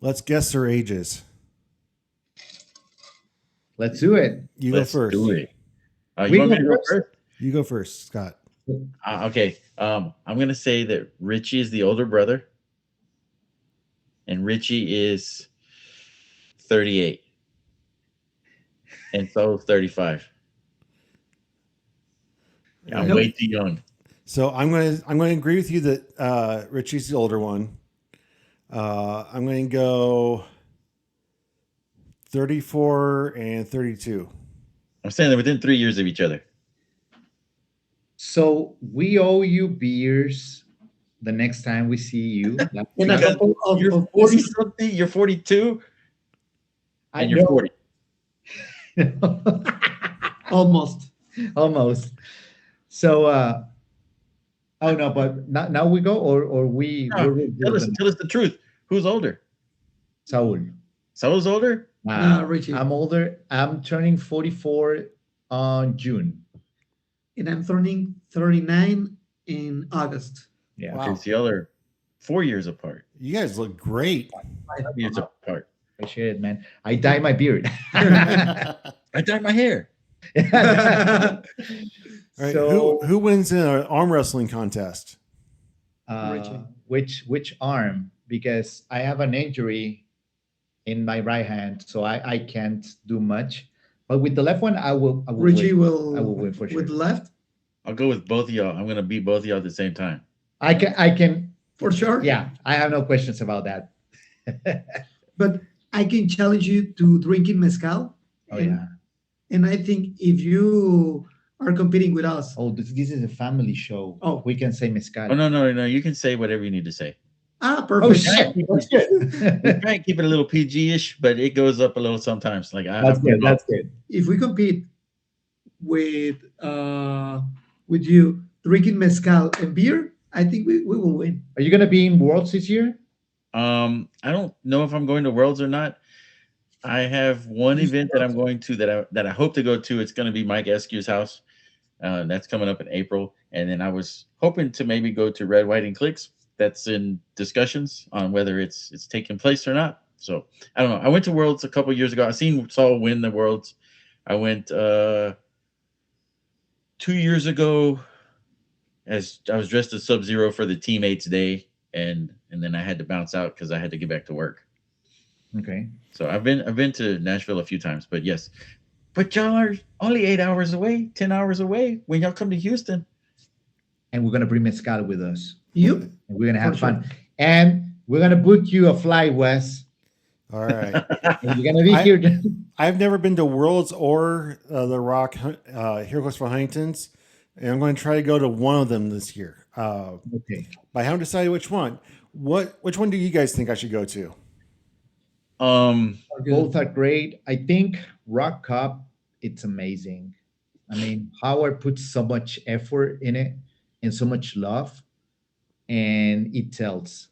Let's guess their ages. Let's do it. You Let's go first. do it. We You want me go to go first? first? You go first, Scott. Okay. I'm going to say that Richie is the older brother, and Richie is 38, and so is 35. I'm Nope. way too young. So I'm going to agree with you that Richie's the older one. I'm going to go 34 and 32. I'm saying they're within 3 years of each other. So we owe you beers the next time we see you. In a Because couple You're of 40 something, you're 42, and you're 40. almost. Almost. So oh no, but now we go or we No, we're tell us the truth. Who's older? Saul. Saul's older? Richie. I'm older. I'm turning 44 on June. And I'm turning 39 in August. Yeah. Wow. Okay, so y'all are 4 years apart. You guys look great. 5 years apart. Appreciate it, man. I dye my beard. I dyed my hair. All right, So who wins in an arm wrestling contest? Richie. which arm? Because I have an injury in my right hand, so I can't do much. But with the left one, I will Richie win. I will win for sure. with left I'll go with both of y'all. I'm gonna beat both of y'all at the same time. I can. for sure. Yeah, I have no questions about that. But I can challenge you to drinking mezcal. Oh and, yeah. and I think if you are competing with us, Oh, this is a family show. Oh. We can say mezcal. Oh no! You can say whatever you need to say. Oh perfect. shit! That's We good. try and keep it a little PG-ish, but it goes up a little sometimes. Like That's good. That's good. If we compete with you drinking mezcal and beer, I think we will win. Are you gonna be in Worlds this year? I don't know if I'm going to Worlds or not. I have one event that I'm going to that I hope to go to. It's going to be Mike Eskew's house. That's coming up in April, and then I was hoping to maybe go to Red, White, and Clix. That's in discussions on whether it's taking place or not. So I don't know. I went to Worlds a couple years ago. I seen Saul win the Worlds. I went 2 years ago as I was dressed as Sub-Zero for the Teammates Day, and then I had to bounce out because I had to get back to work. Okay. So I've been to Nashville a few times, but yes. But y'all are only 8 hours away, 10 hours away when y'all come to Houston. And we're gonna bring mezcal with us. You And we're gonna have For sure. fun. And we're gonna book you a flight, Wes. All right. And you're gonna be I- here. I've never been to Worlds or the Rock Heroclix for Huntington's, and I'm going to try to go to one of them this year. Okay. But I haven't decided which one. Which one do you guys think I should go to? are good. Both are great. I think Rock Cup, it's amazing. I mean, Howard puts so much effort in it and so much love, and it tells.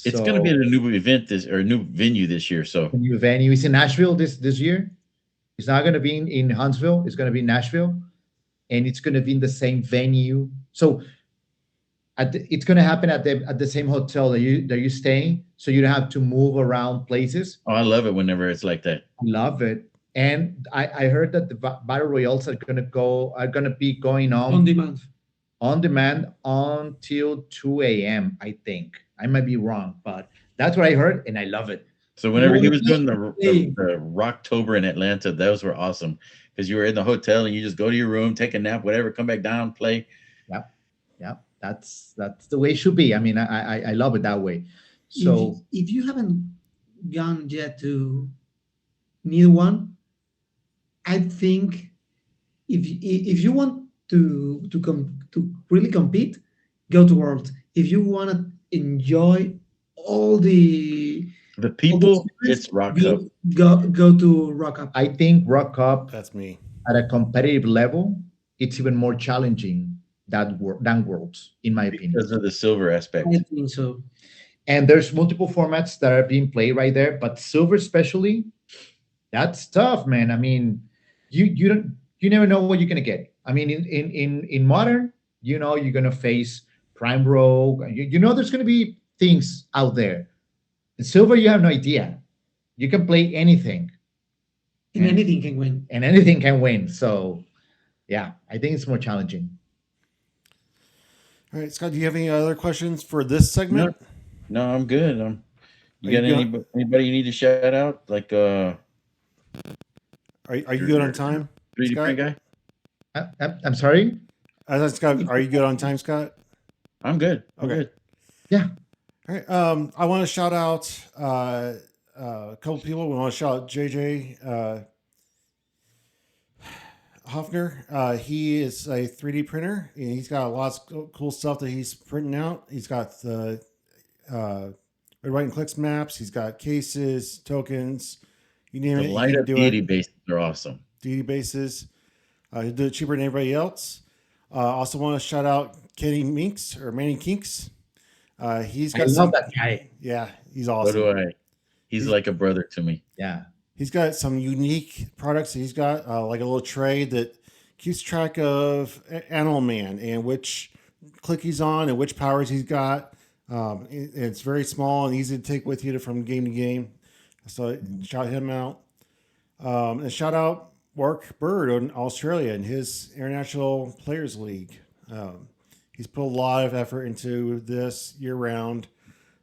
It's going to be at a new event a new venue this year. So a new venue. It's in Nashville this year. It's not going to be in Huntsville. It's going to be in Nashville. and it's going to be in the same venue. So it's going to happen at the same hotel that you're staying, so you don't have to move around places. Oh, I love it whenever it's like that. Love it. And I heard that the battle royals are gonna be going On on demand until 2 a.m. I think I might be wrong, but that's what I heard, and I love it. So whenever he Well, was doing hey, the Rocktober in Atlanta, those were awesome because you were in the hotel and you just go to your room, take a nap, whatever, come back down, play. Yep, yep. That's the way it should be. I mean, I love it that way. if So if you haven't gone yet to neither one, I think if you want to really compete, go to Worlds. If you want to enjoy all the The all those people, events, it's Rock Cup. go to Rock Up. I think Rock Cup That's me. at a competitive level, it's even more challenging than Worlds, in my opinion. Because of the silver aspect. I think so. And there's multiple formats that are being played right there, but silver especially, that's tough, man. I mean, you never know what you're gonna get. I mean, in modern, you're gonna face Prime Rogue. You know there's gonna be things out there. In silver, you have no idea. You can play anything, And and, anything can win. and anything can win. So yeah, I think it's more challenging. All right, Scott, do you have any other questions for this segment? No, I'm good. You Are got you go- anybody you need to shout out? Like Are you good on time, 3D Scott? print guy? I'm sorry. I thought, Scott, are you good on time, Scott? I'm good. I'm Okay. good. Yeah. All right. I want to shout out a couple people. We want to shout out JJ Hoffner. He is a 3D printer, and he's got lots of cool stuff that he's printing out. He's got the Red, White, and Clix maps. He's got cases, tokens, you name The it. light He can up do deity it. bases are awesome. DD bases. He'll do it cheaper than everybody else. Also want to shout out Kenny Minks or Manny Kinks. He's I got love some. that guy. Yeah, he's So awesome. do I. He's like a brother to me. Yeah. He's got some unique products. He's got like a little tray that keeps track of Animal Man and which click he's on and which powers he's got. It's very small and easy to take with you from game to game. So shout him out. And shout out Mark Bird in Australia and his International Players League. He's put a lot of effort into this year round,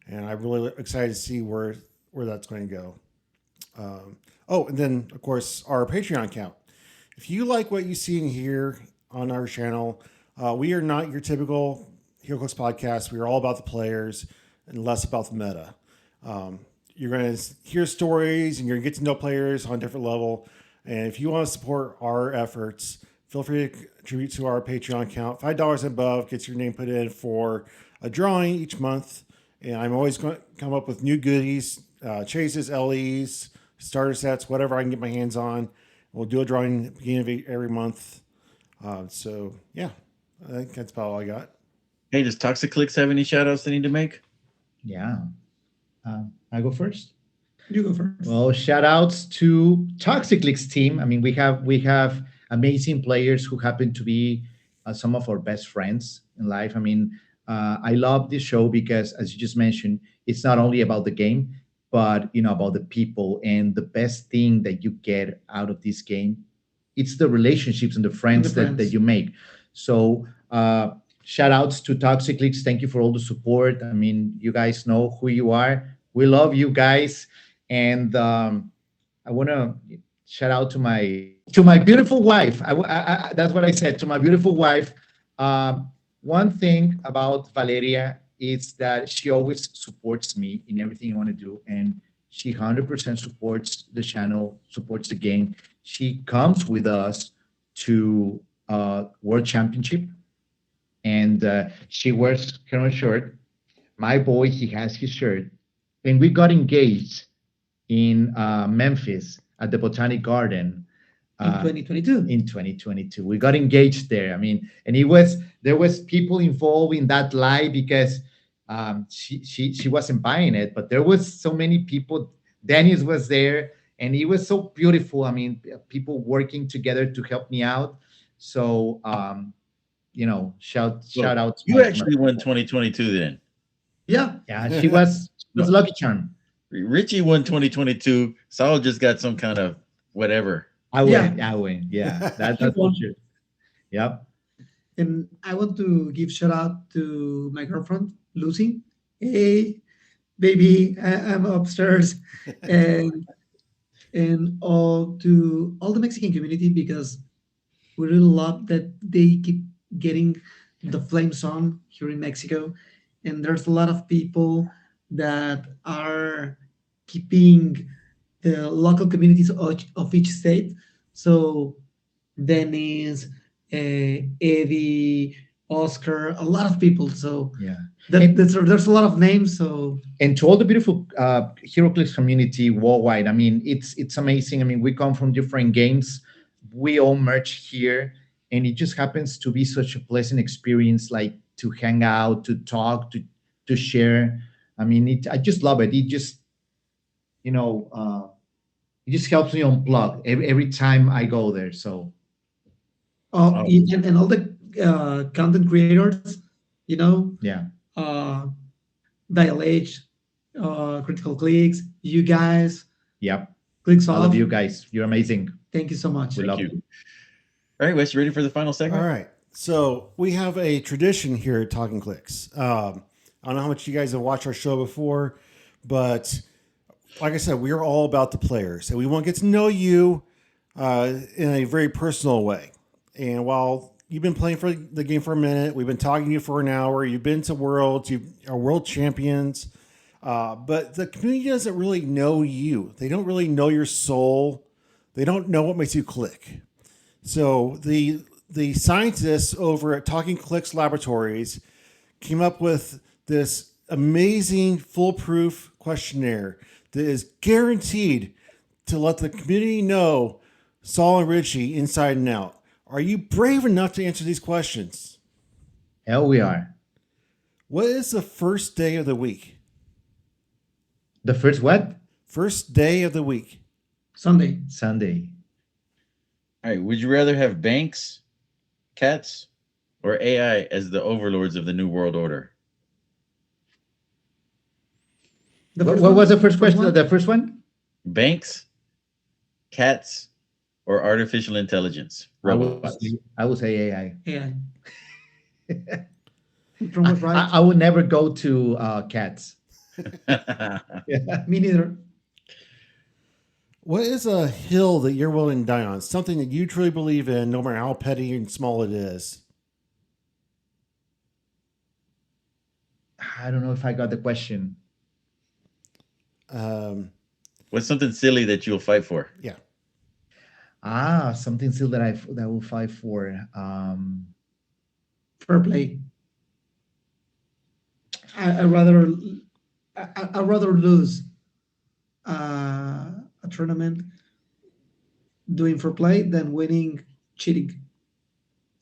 and I'm really excited to see where that's going to go. And then of course our Patreon account. If you like what you see in here on our channel, we are not your typical Heroclix podcast. We are all about the players and less about the meta. You're going to hear stories and you're going to get to know players on a different level. And if you want to support our efforts, feel free to contribute to our Patreon account. $5 and above gets your name put in for a drawing each month. And I'm always going to come up with new goodies, chases, LEs, starter sets, whatever I can get my hands on. We'll do a drawing at the beginning of every month. So, yeah, I think that's about all I got. Hey, does Toxiclix have any shout outs they need to make? Yeah. I go first. You go first. Well, shout outs to Toxiclix team. I mean, we have amazing players who happen to be some of our best friends in life. I mean, I love this show because, as you just mentioned, it's not only about the game, but about the people. And the best thing that you get out of this game, it's the relationships and the friends, that you make. So shout outs to Toxiclix. Thank you for all the support. I mean, you guys know who you are. We love you guys. And I want to shout out to my beautiful wife. That's what I said, to my beautiful wife. One thing about Valeria is that she always supports me in everything I want to do, and she 100% supports the channel, supports the game. She comes with us to World Championship, and she wears her own shirt. My boy, he has his shirt, and we got engaged in Memphis at the Botanic Garden In 2022. in 2022. We got engaged there. I mean, and there was people involved in that lie because she wasn't buying it, but there was so many people. Dennis was there, and it was so beautiful. I mean, people working together to help me out. So shout Well, out to you actually won 2022 then. Yeah. yeah, she was No. lucky charm. Richie won 2022. Saul just got some kind of whatever. I Yeah. win. Yeah, that's She for won. sure. Yep. And I want to give shout out to my girlfriend, Lucy. Hey, baby, I'm upstairs. And all to all the Mexican community, because we really love that they keep getting the flame song here in Mexico. And there's a lot of people that are keeping the local communities of each state. So Dennis, Eddie, Oscar, a lot of people. So Yeah. there's a lot of names. So And to all the beautiful Heroclix community worldwide, I mean, it's amazing. I mean, we come from different games, we all merge here, and it just happens to be such a pleasant experience, like to hang out, to talk, to share. I mean, I just love it. It just you know it just helps me unplug every time I go there. So Oh. and all the content creators, yeah, uh, Dial H, Critical Clicks, you guys, yep. Clicks I off. love you guys. You're amazing. Thank you so much. We Thank love you. you. All right, Wes, you ready for the final All segment? right. So we have a tradition here at Talking Clicks. I don't know how much you guys have watched our show before, but like I said, we are all about the players, and we want to get to know you in a very personal way. And while you've been playing for the game for a minute, we've been talking to you for an hour. You've been to Worlds, you are world champions, but the community doesn't really know you. They don't really know your soul. They don't know what makes you click. So the scientists over at Talking Clicks Laboratories came up with this amazing foolproof questionnaire that is guaranteed to let the community know Saul and Richie inside and out. Are you brave enough to answer these questions? Hell, we are. What is the first day of the week? The first what? First day of the week. Sunday. Sunday. All right, would you rather have banks, cats, or AI as the overlords of the New World Order? What was the first question? The first one? Banks, cats, or artificial intelligence? Robots. I would say AI. Yeah. From was right. I would never go to cats. Me neither. What is a hill that you're willing to die on? Something that you truly believe in, no matter how petty and small it is. I don't know if I got the question. What's something silly that you'll fight for? Yeah. Something still that I will fight for. Fair play. I'd rather lose a tournament doing fair play than winning cheating.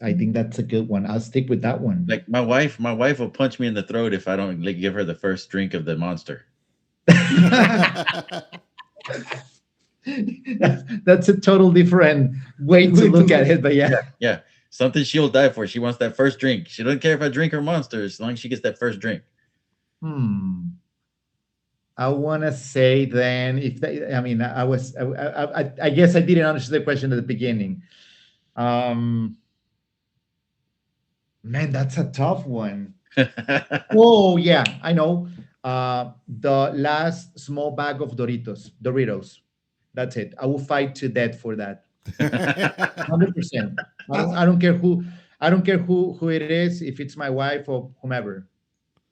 I think that's a good one. I'll stick with that one. Like my wife will punch me in the throat if I don't give her the first drink of the monster. That's a total different way to look at it, but yeah. Yeah. Something she'll die for. She wants that first drink. She doesn't care if I drink her monster as long as she gets that first drink. I want to say then, I guess I didn't understand the question at the beginning. Man, that's a tough one. Oh yeah, I know. The last small bag of Doritos. That's it. I will fight to death for that. 100%. I don't care who. I don't care who it is. If it's my wife or whomever.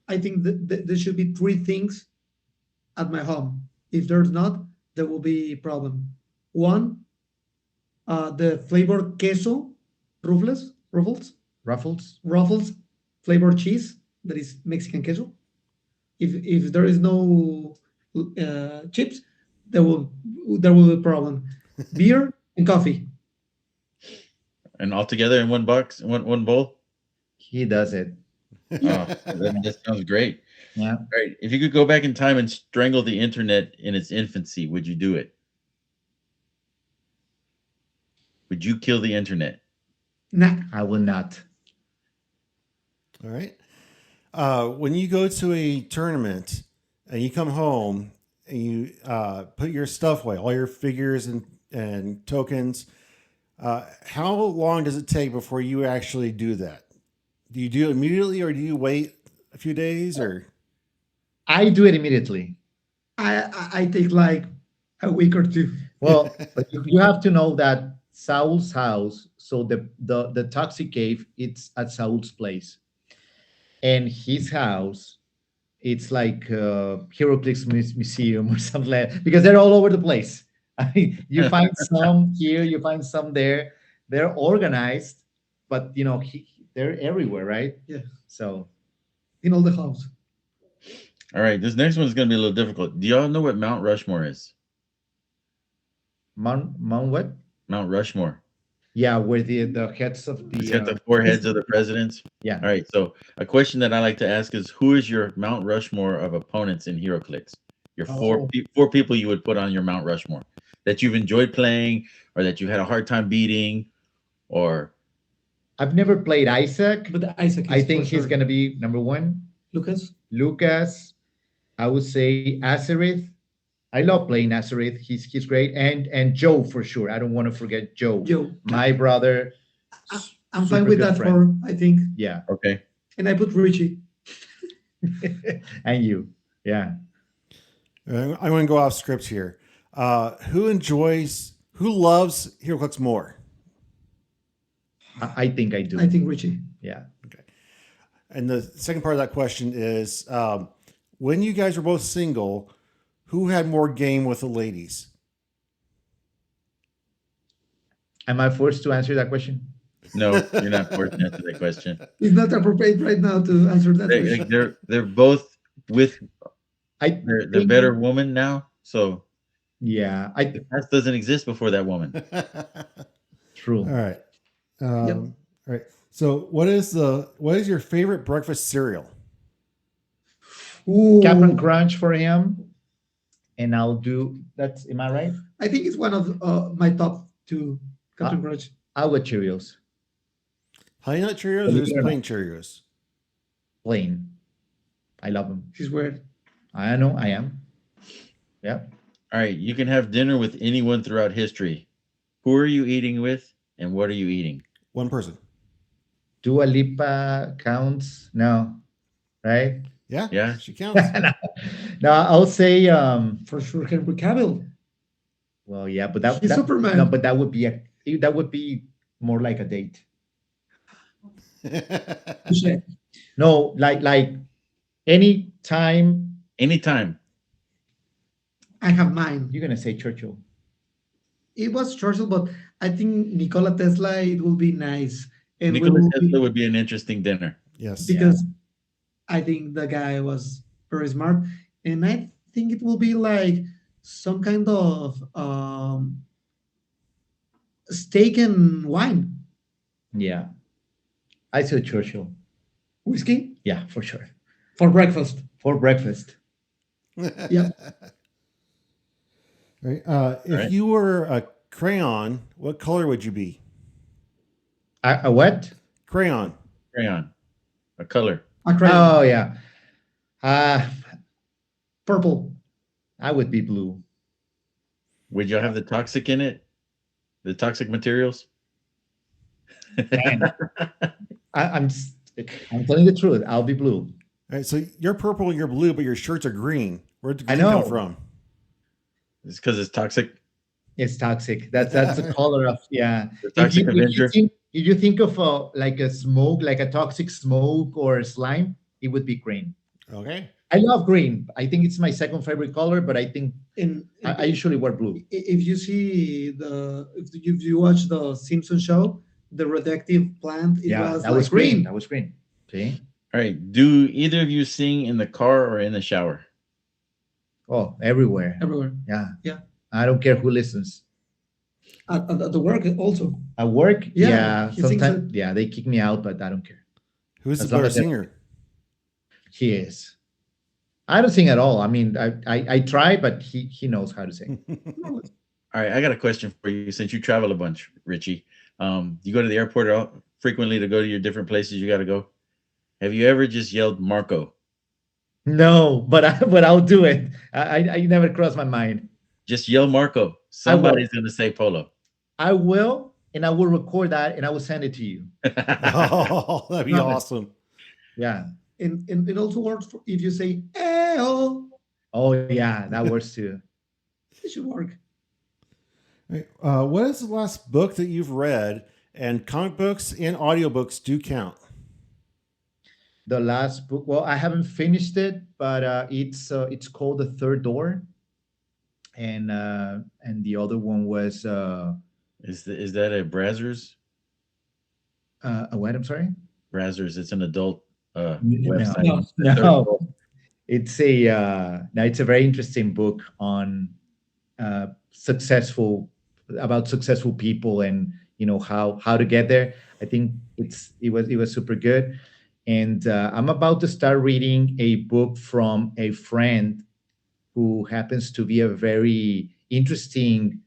I think that there should be three things at my home. If there's not, there will be a problem. One, the flavored queso, ruffles, flavored cheese, that is Mexican queso. If there is no chips, there will be a problem. Beer and coffee. And all together in one box, one bowl? He does it. Oh, that sounds great. Yeah. All right. If you could go back in time and strangle the internet in its infancy, would you do it? Would you kill the internet? Nah. I will not. All right. When you go to a tournament and you come home and you put your stuff away, all your figures and tokens, how long does it take before you actually do that? Do you do it immediately or do you wait a few days or? I do it immediately. I take like a week or two. Well, but you have to know that Saul's house, so the toxic cave, it's at Saul's place, and his house, it's like Heroclix museum or something like that, because they're all over the place. I mean, you find some here, you find some there. They're organized, but they're everywhere, right? Yeah. So In all the house. All right, this next one's gonna be a little difficult. Do y'all know what Mount Rushmore is? Mount what? Mount Rushmore. Yeah, where the heads of It's the got the four heads of the presidents. yeah. All right. So a question that I like to ask is, who is your Mount Rushmore of opponents in HeroClix? Your four people you would put on your Mount Rushmore that you've enjoyed playing, or that you had a hard time beating, or I've never played Isaac. But Isaac is I think for he's sure. gonna be number one. Lucas. Lucas, I would say Azareth. I love playing Azareth. He's great, and Joe for sure. I don't want to forget Joe, Joe. my brother. I'm Super fine with good that friend. for I think. Yeah, okay. And I put Richie. and you, yeah. I'm going to go off script here. Who loves HeroClix more? I think I do. I think Richie. Yeah. And the second part of that question is, when you guys were both single, who had more game with the ladies? Am I forced to answer that question? No, you're not forced to answer that question. It's not appropriate right now to answer that question. They're both with They're the better woman now. So Yeah, the past doesn't exist before that woman. true. All right. Yep. All right. So what is your favorite breakfast cereal? Ooh. Captain Crunch for him, and I'll do that's. Am I right? I think it's one of my top two. Captain Crunch. I'll go Cheerios. Honey Nut Cheerios or just plain Cheerios? Plain. I love them. He's weird. I know. I am. Yeah. All right, you can have dinner with anyone throughout history. Who are you eating with, and what are you eating? One person. Dua Lipa counts? No, right? Yeah. Yeah. She counts. No, I'll say For sure, Henry Cavill. well, yeah, but He's that Superman. no, but that would be more like a date. Touche. No, like any time Anytime. I have mine. you're gonna say Churchill. It was Churchill, but I think Nikola Tesla. It will be nice, and Nikola will Tesla be, would be an interesting dinner. Yes. because I think the guy was very smart, and I think it will be like some kind of steak and wine, Yeah, I say Churchill. whiskey Yeah, for sure. for breakfast. For breakfast. Yeah. Right. If Right. you were a crayon, what color would you be? A what? Crayon. Crayon. A color. A crayon. Oh yeah. Purple. I would be blue. Would y'all have the toxic in it? The toxic materials? Man, I'm telling the truth. I'll be blue. All right. So you're purple and you're blue, but your shirts are green. Where'd the I green come know. from? It's because it's toxic. It's toxic. That's the color of The If toxic Avenger. if you think of like a smoke, like a toxic smoke or a slime, it would be green. Okay. I love green. I think it's my second favorite color, but I think And I usually wear blue. if you see if you watch the Simpson show, the radioactive plant, it was that like was green. That was green. See? All right. Do either of you sing in the car or in the shower? Oh, everywhere. everywhere. Yeah. Yeah. I don't care who listens. At the work also. At work, Yeah, he sings sometimes, they kick me out, but I don't care. Who's the As long better as they- singer? He is. I don't sing at all. I mean, I try, but he knows how to sing. All right. I got a question for you since you travel a bunch, Richie. You go to the airport frequently to go to your different places you got to go. Have you ever just yelled Marco? No, but I'll do it. I never crossed my mind. Just yell Marco. I will. Somebody's going to say Polo. I will, and I will record that, and I will send it to you. Oh, that'd be Promise. awesome. Yeah. And it also works if you say "Eyo." Oh yeah, that works too. It should work. Right. What is the last book that you've read? And comic books and audiobooks do count. The last book. Well, I haven't finished it, but it's called The Third Door, and the other one was Is that a Brazzers? what? I'm sorry. Brazzers. It's an adult No, website. no. It's a very interesting book on about successful people, and how to get there. I think it was super good, and I'm about to start reading a book from a friend who happens to be a very interesting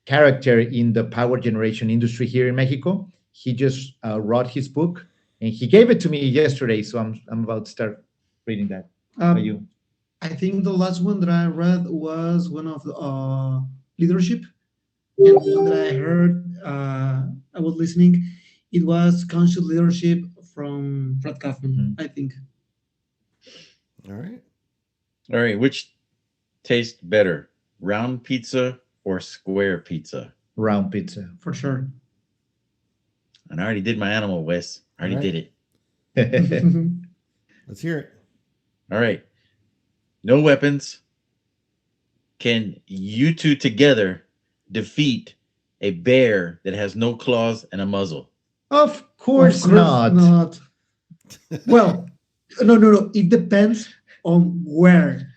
character in the power generation industry here in Mexico. He just wrote his book, and he gave it to me yesterday, so I'm about to start reading that. How about you? I think the last one that I read was one of the leadership, and the one that I heard, I was listening. It was conscious leadership from Fred Kaufman, I think. All right. All right. Which tastes better, round pizza or square pizza? Round pizza. For sure. And I already did my animal, Wes. I already All right. did it. Let's hear it. All right. No weapons. Can you two together defeat a bear that has no claws and a muzzle? Of course not. Well, no. It depends on where.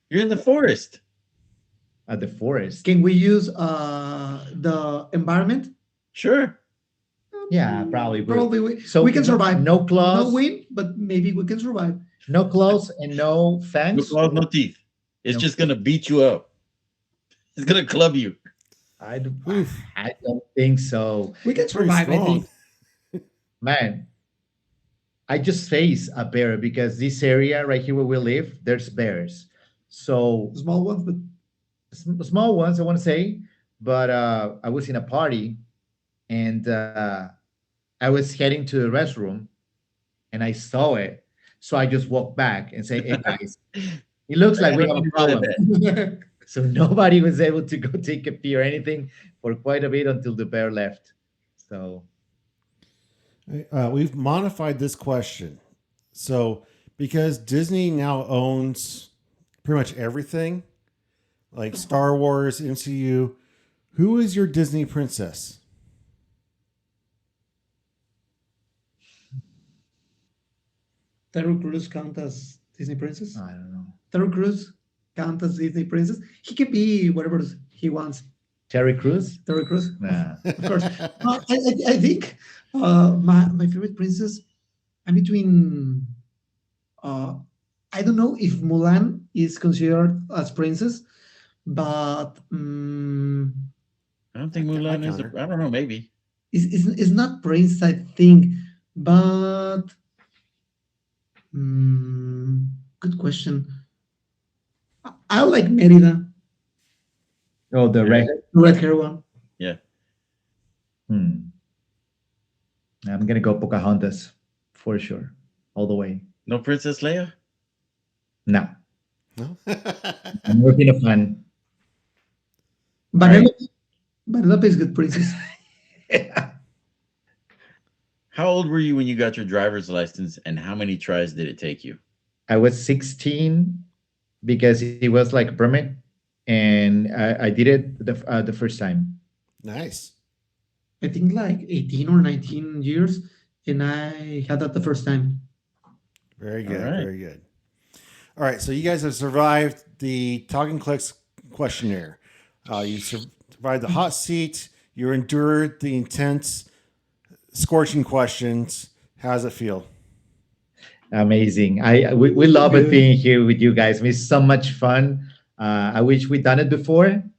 You're in the forest. At the forest. Can we use the environment? Sure. Yeah, probably. Probably So we can survive. No claws. No win, but maybe we can survive. No claws and no No fangs. claws, no teeth. It's No. just going to beat you up. It's going to club you. I Oof. don't think so. We can Pretty survive, I strong. think. Man, I just face a bear because this area right here where we live, there's bears. So Small ones, but small ones, I want to say, but I was in a party, and I was heading to the restroom, and I saw it. So I just walked back and say, "Hey guys, it looks like we have a problem." So nobody was able to go take a pee or anything for quite a bit until the bear left. So We've modified this question. So, because Disney now owns pretty much everything, like Star Wars, MCU, who is your Disney princess? Terry Crews count as Disney princess? I don't know. Terry Crews count as Disney princess? He can be whatever he wants. Terry Crews? Terry Crews? Nah. Of course. I think my favorite princess, I'm between, I don't know if Mulan is considered as princess, but I don't think Mulan is. I don't know. Maybe. it's not princess, I think, but good question. I like Merida, Oh, the red. red hair one. Yeah. I'm gonna go Pocahontas for sure, all the way. No Princess Leia. No, No? I'm working a fan. Vanellope is good princess. How old were you when you got your driver's license, and how many tries did it take you? I was 16 because it was like a permit, and I did it the first time. Nice. I think like 18 or 19 years, and I had that the first time. Very good. All right. Very good. All right. So you guys have survived the Talkn Clix questionnaire. You survived the hot seat. You endured the intense, scorching questions. How does it feel? Amazing. We love it being here with you guys. It's so much fun. I wish we'd done it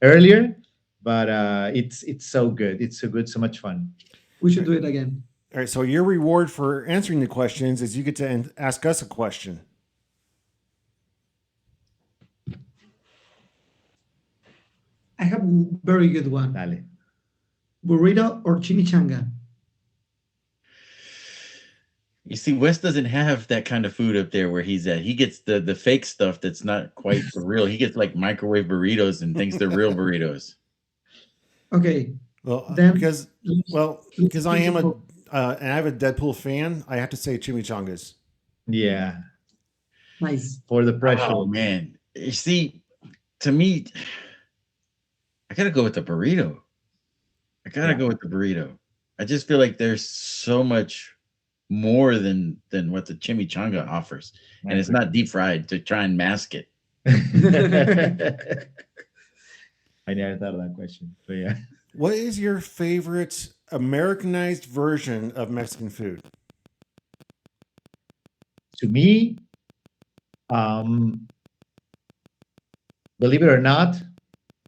earlier, but it's so good. It's so good, so much fun. We should do it again. All right. So your reward for answering the questions is you get to ask us a question. I have a very good one. Dale. Burrito or chimichanga? You see, Wes doesn't have that kind of food up there where he's at. He gets the fake stuff that's not quite the real. He gets like microwave burritos and thinks they're real burritos. Okay. Well, Then because let's I am think and I have a Deadpool fan, I have to say chimichangas. Yeah, nice. for the pressure. Oh man, you see, to me, I gotta go with the burrito. I just feel like there's so much more than what the chimichanga offers, and it's not deep fried to try and mask it. I never thought of that question, but yeah. What is your favorite Americanized version of Mexican food? To me, believe it or not,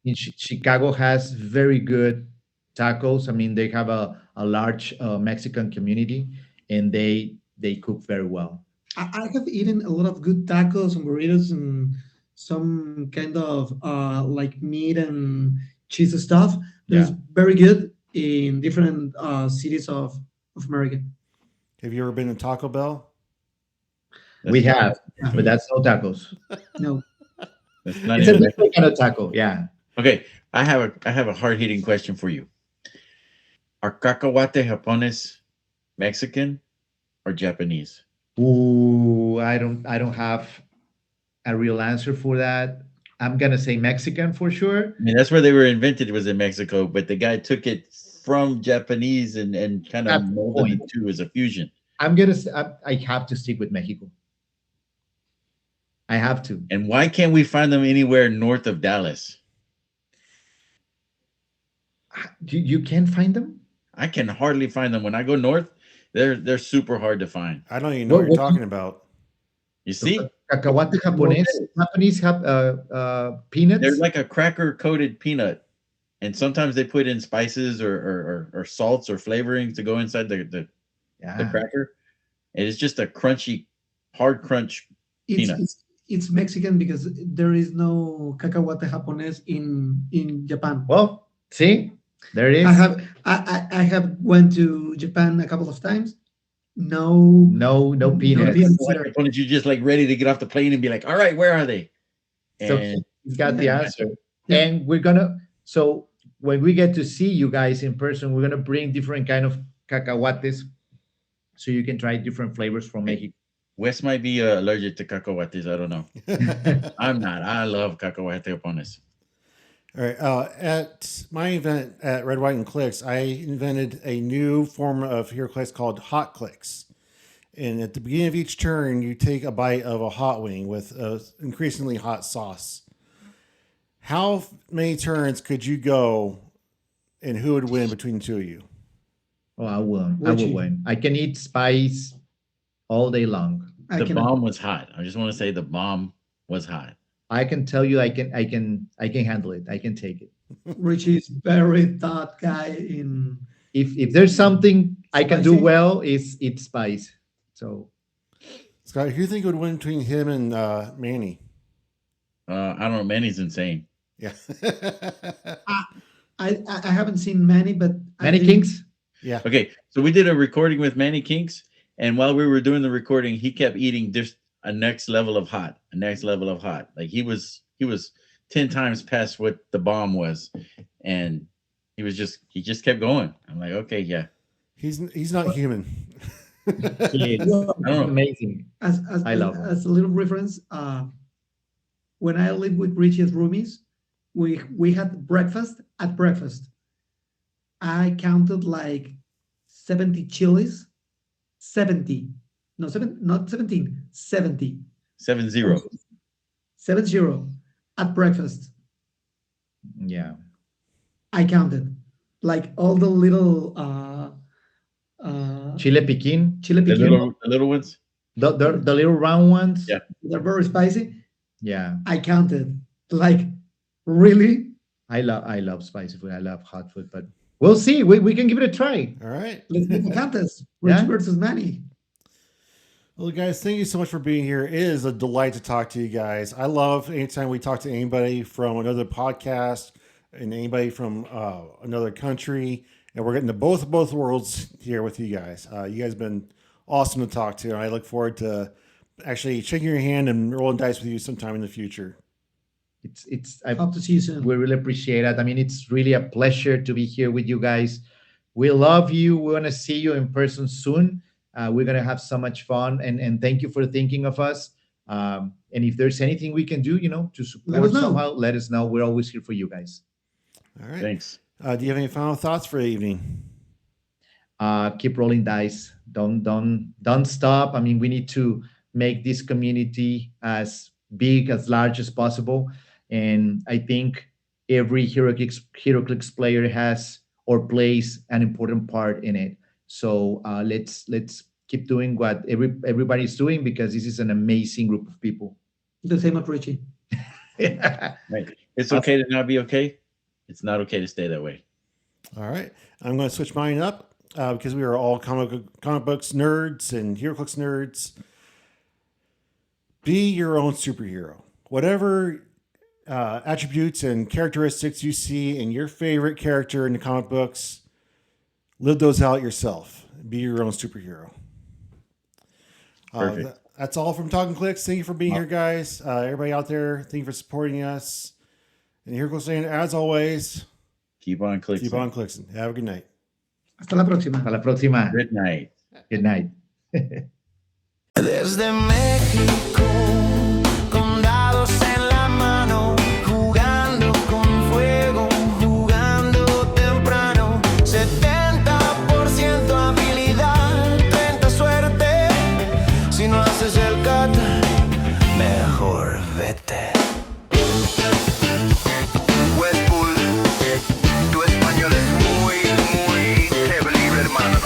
in Chicago has very good tacos. I mean, they have a large Mexican community, and they cook very well. I have eaten a lot of good tacos and burritos and some kind of like meat and cheese stuff. That's very good in different cities of America. Have you ever been to Taco Bell? We have, but that's no tacos. No. That's not It's a even different kind of taco. Yeah. okay. I have a hard hitting question for you. Are cacahuate japones Mexican or Japanese? Ooh, I don't have a real answer for that. I'm gonna say Mexican for sure. I mean, that's where they were invented, was in Mexico, but the guy took it from Japanese and kind of That's the molded it point. to as a fusion. I'm gonna say I have to stick with Mexico. I have to. And why can't we find them anywhere north of Dallas? You can find them. I can hardly find them. When I go north, they're super hard to find. I don't even know what you're talking about. You see? Cacahuate Japonés. Japanese have peanuts. They're like a cracker coated peanut. And sometimes they put in spices or salts or flavorings to go inside the cracker. And it's just a crunchy, hard crunch peanut. It's Mexican because there is no cacahuate japonés in Japan. Well, see, there it is. I have went to Japan a couple of times. No peanuts. peanuts. Japanese, you're just like ready to get off the plane and be like, all right, where are they? So And he's got the answer. Yeah. And we're gonna, so when we get to see you guys in person, we're gonna bring different kind of cacahuates so you can try different flavors from Mexico. Wes might be allergic to cacahuates. I don't know. I'm not. I love cacahuate japones. All right. At my event at Red, White, and Clix, I invented a new form of Heroclix called Hot Clicks. And at the beginning of each turn, you take a bite of a hot wing with a increasingly hot sauce. How many turns could you go, and who would win between the two of you? Oh, I will win. I can eat spice all day long. The bomb was hot. I just want to say the bomb was hot. I can tell you, I can handle it. I can take it. Richie is very thought guy in. If there's something I can do Spicy? well, is eat spice. So, Scott, who do you think would win between him and Manny? I don't know. Manny's insane. Yeah. I haven't seen Manny, but Manny Kings. Yeah. Okay, so we did a recording with Manny Kinks, and while we were doing the recording, he kept eating just a next level of hot. Like he was 10 times past what the bomb was, and he just kept going. I'm like, okay, yeah. He's not human. It's amazing. I love him. As a little reference, when I lived with Richie as roomies, we had breakfast. At breakfast, I counted like 70 chilies. 70. No, not 17. 70. 7-0. 70 at breakfast. Yeah. I counted like all the little Chile piquin. chile The piquin. little ones. The little round ones. Yeah. They're very spicy. Yeah. I counted like really I love spicy food. I love hot food, but we'll see. We can give it a try. All right. Let's make a contest. Rich Yeah. versus Manny. Well, guys, thank you so much for being here. It is a delight to talk to you guys. I love anytime we talk to anybody from another podcast and anybody from another country, and we're getting to both worlds here with you guys. You guys have been awesome to talk to. And I look forward to actually shaking your hand and rolling dice with you sometime in the future. I Hope to see you soon. we really appreciate it. I mean, it's really a pleasure to be here with you guys. We love you. We want to see you in person soon. We're gonna have so much fun, and thank you for thinking of us. And if there's anything we can do, to Let support us know. somehow, let us know. We're always here for you guys. All right. Thanks. Do you have any final thoughts for the evening? Keep rolling dice. Don't stop. I mean, we need to make this community as big, as large as possible. And I think every Heroclix player has or plays an important part in it. So let's keep doing what everybody's doing, because this is an amazing group of people. The same with Richie. Right. It's okay to not be okay. It's not okay to stay that way. All right. I'm going to switch mine up because we are all comic books nerds and HeroClix nerds. Be your own superhero. Whatever attributes and characteristics you see in your favorite character in the comic books, live those out yourself. Be your own superhero. Perfect. That's all from Talkn Clix. Thank you for being here, guys. Everybody out there, thank you for supporting us. And here goes saying, as always, Keep on clicking. keep on Clixing. Have a good night. Hasta la próxima. Hasta la próxima. Good night. Good night. Desde México, con dados en la mano, jugando con fuego, jugando temprano. 70% habilidad, 30 suerte. Si no haces el cut, mejor vete. Wespool, tu español es muy libre, hermano.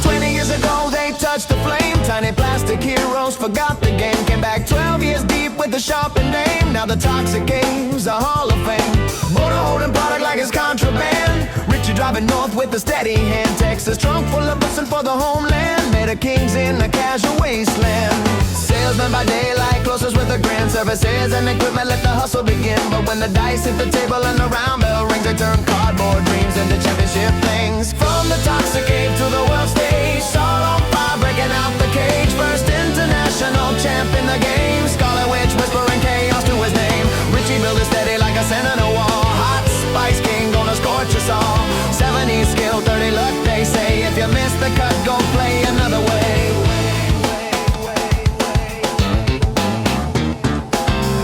20 years ago, they touched the flame. Tiny plastic heroes forgot the game. Came back 12 years deep with the sharpened name. Now the Toxic Game's a hall of fame. Motor holding product like it's contraband. Richie driving north with a steady hand. Texas trunk full of bustin' for the homeland. Made of kings in a casual wasteland. Salesman by daylight, closest with the grand services and equipment. Let the hustle begin. But when the dice hit the table and the round bell rings, they turn cardboard dreams into championship things. From the Toxic Game to the world stage, all on fire, breaking out the cage. First international champ in the game. Scarlet Witch, whispering chaos to his name. Richie built it steady like a Sentinel wall. Hot Spice King, gonna scorch us all. 70 skill, 30 luck, they say. If you miss the cut, go play another way.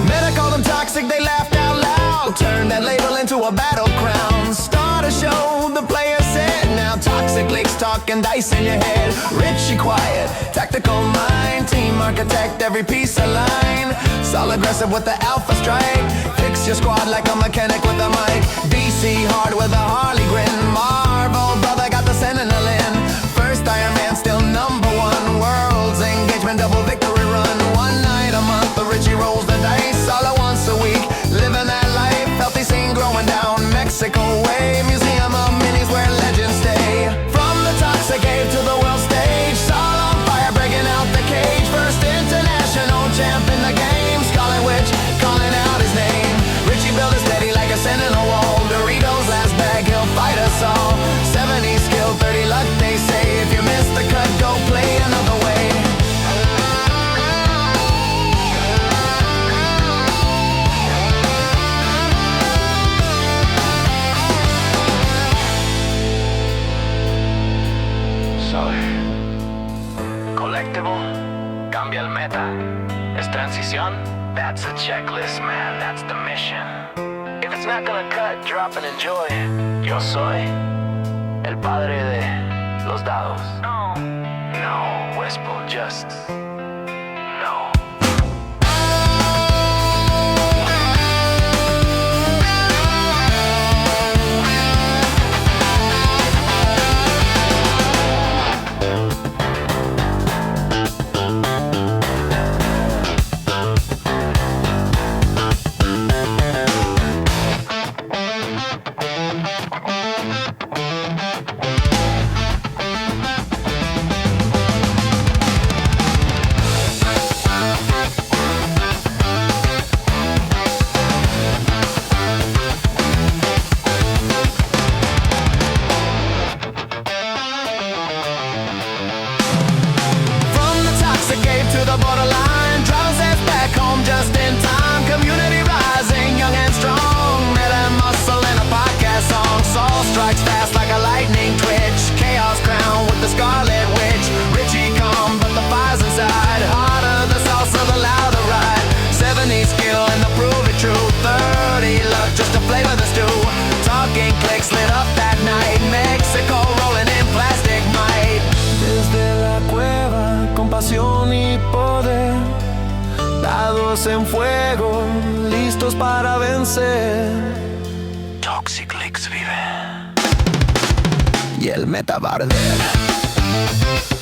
Meta called them toxic, they laughed out loud. Turned that label into a battle crown. Start a show, the player said. Now Toxiclix talking dice in your head. Richie quiet, tactical mind. Team architect, every piece aligned. Solid aggressive with the alpha strike. Fix your squad like a mechanic with a mic. DC hard with a Harley grin. Marvel brother got the Sentinel in. First Iron Man still number one. World's engagement double victory run. One night a month, the Richie rolls the dice. All at once a week, living that life. Healthy scene growing down Mexico way. Museum of minis where legends stay. From the Toxic Cave to the world stage, all on fire, breaking out the cage. First international champ in the game. Scarlet Witch calling out his name. Richie built it steady like a Sentinel wall. Doritos last bag, he'll fight us all. 70 skill, 30 luck, they say. If you miss the cut, go play another way. Soy collectible, cambia el meta. Es transición, that's a checklist, man, that's the mission. If it's not gonna cut, drop and enjoy. Yo soy el padre de los dados. No, Wespool, just no. Toxiclix vive. Y el meta va a arder.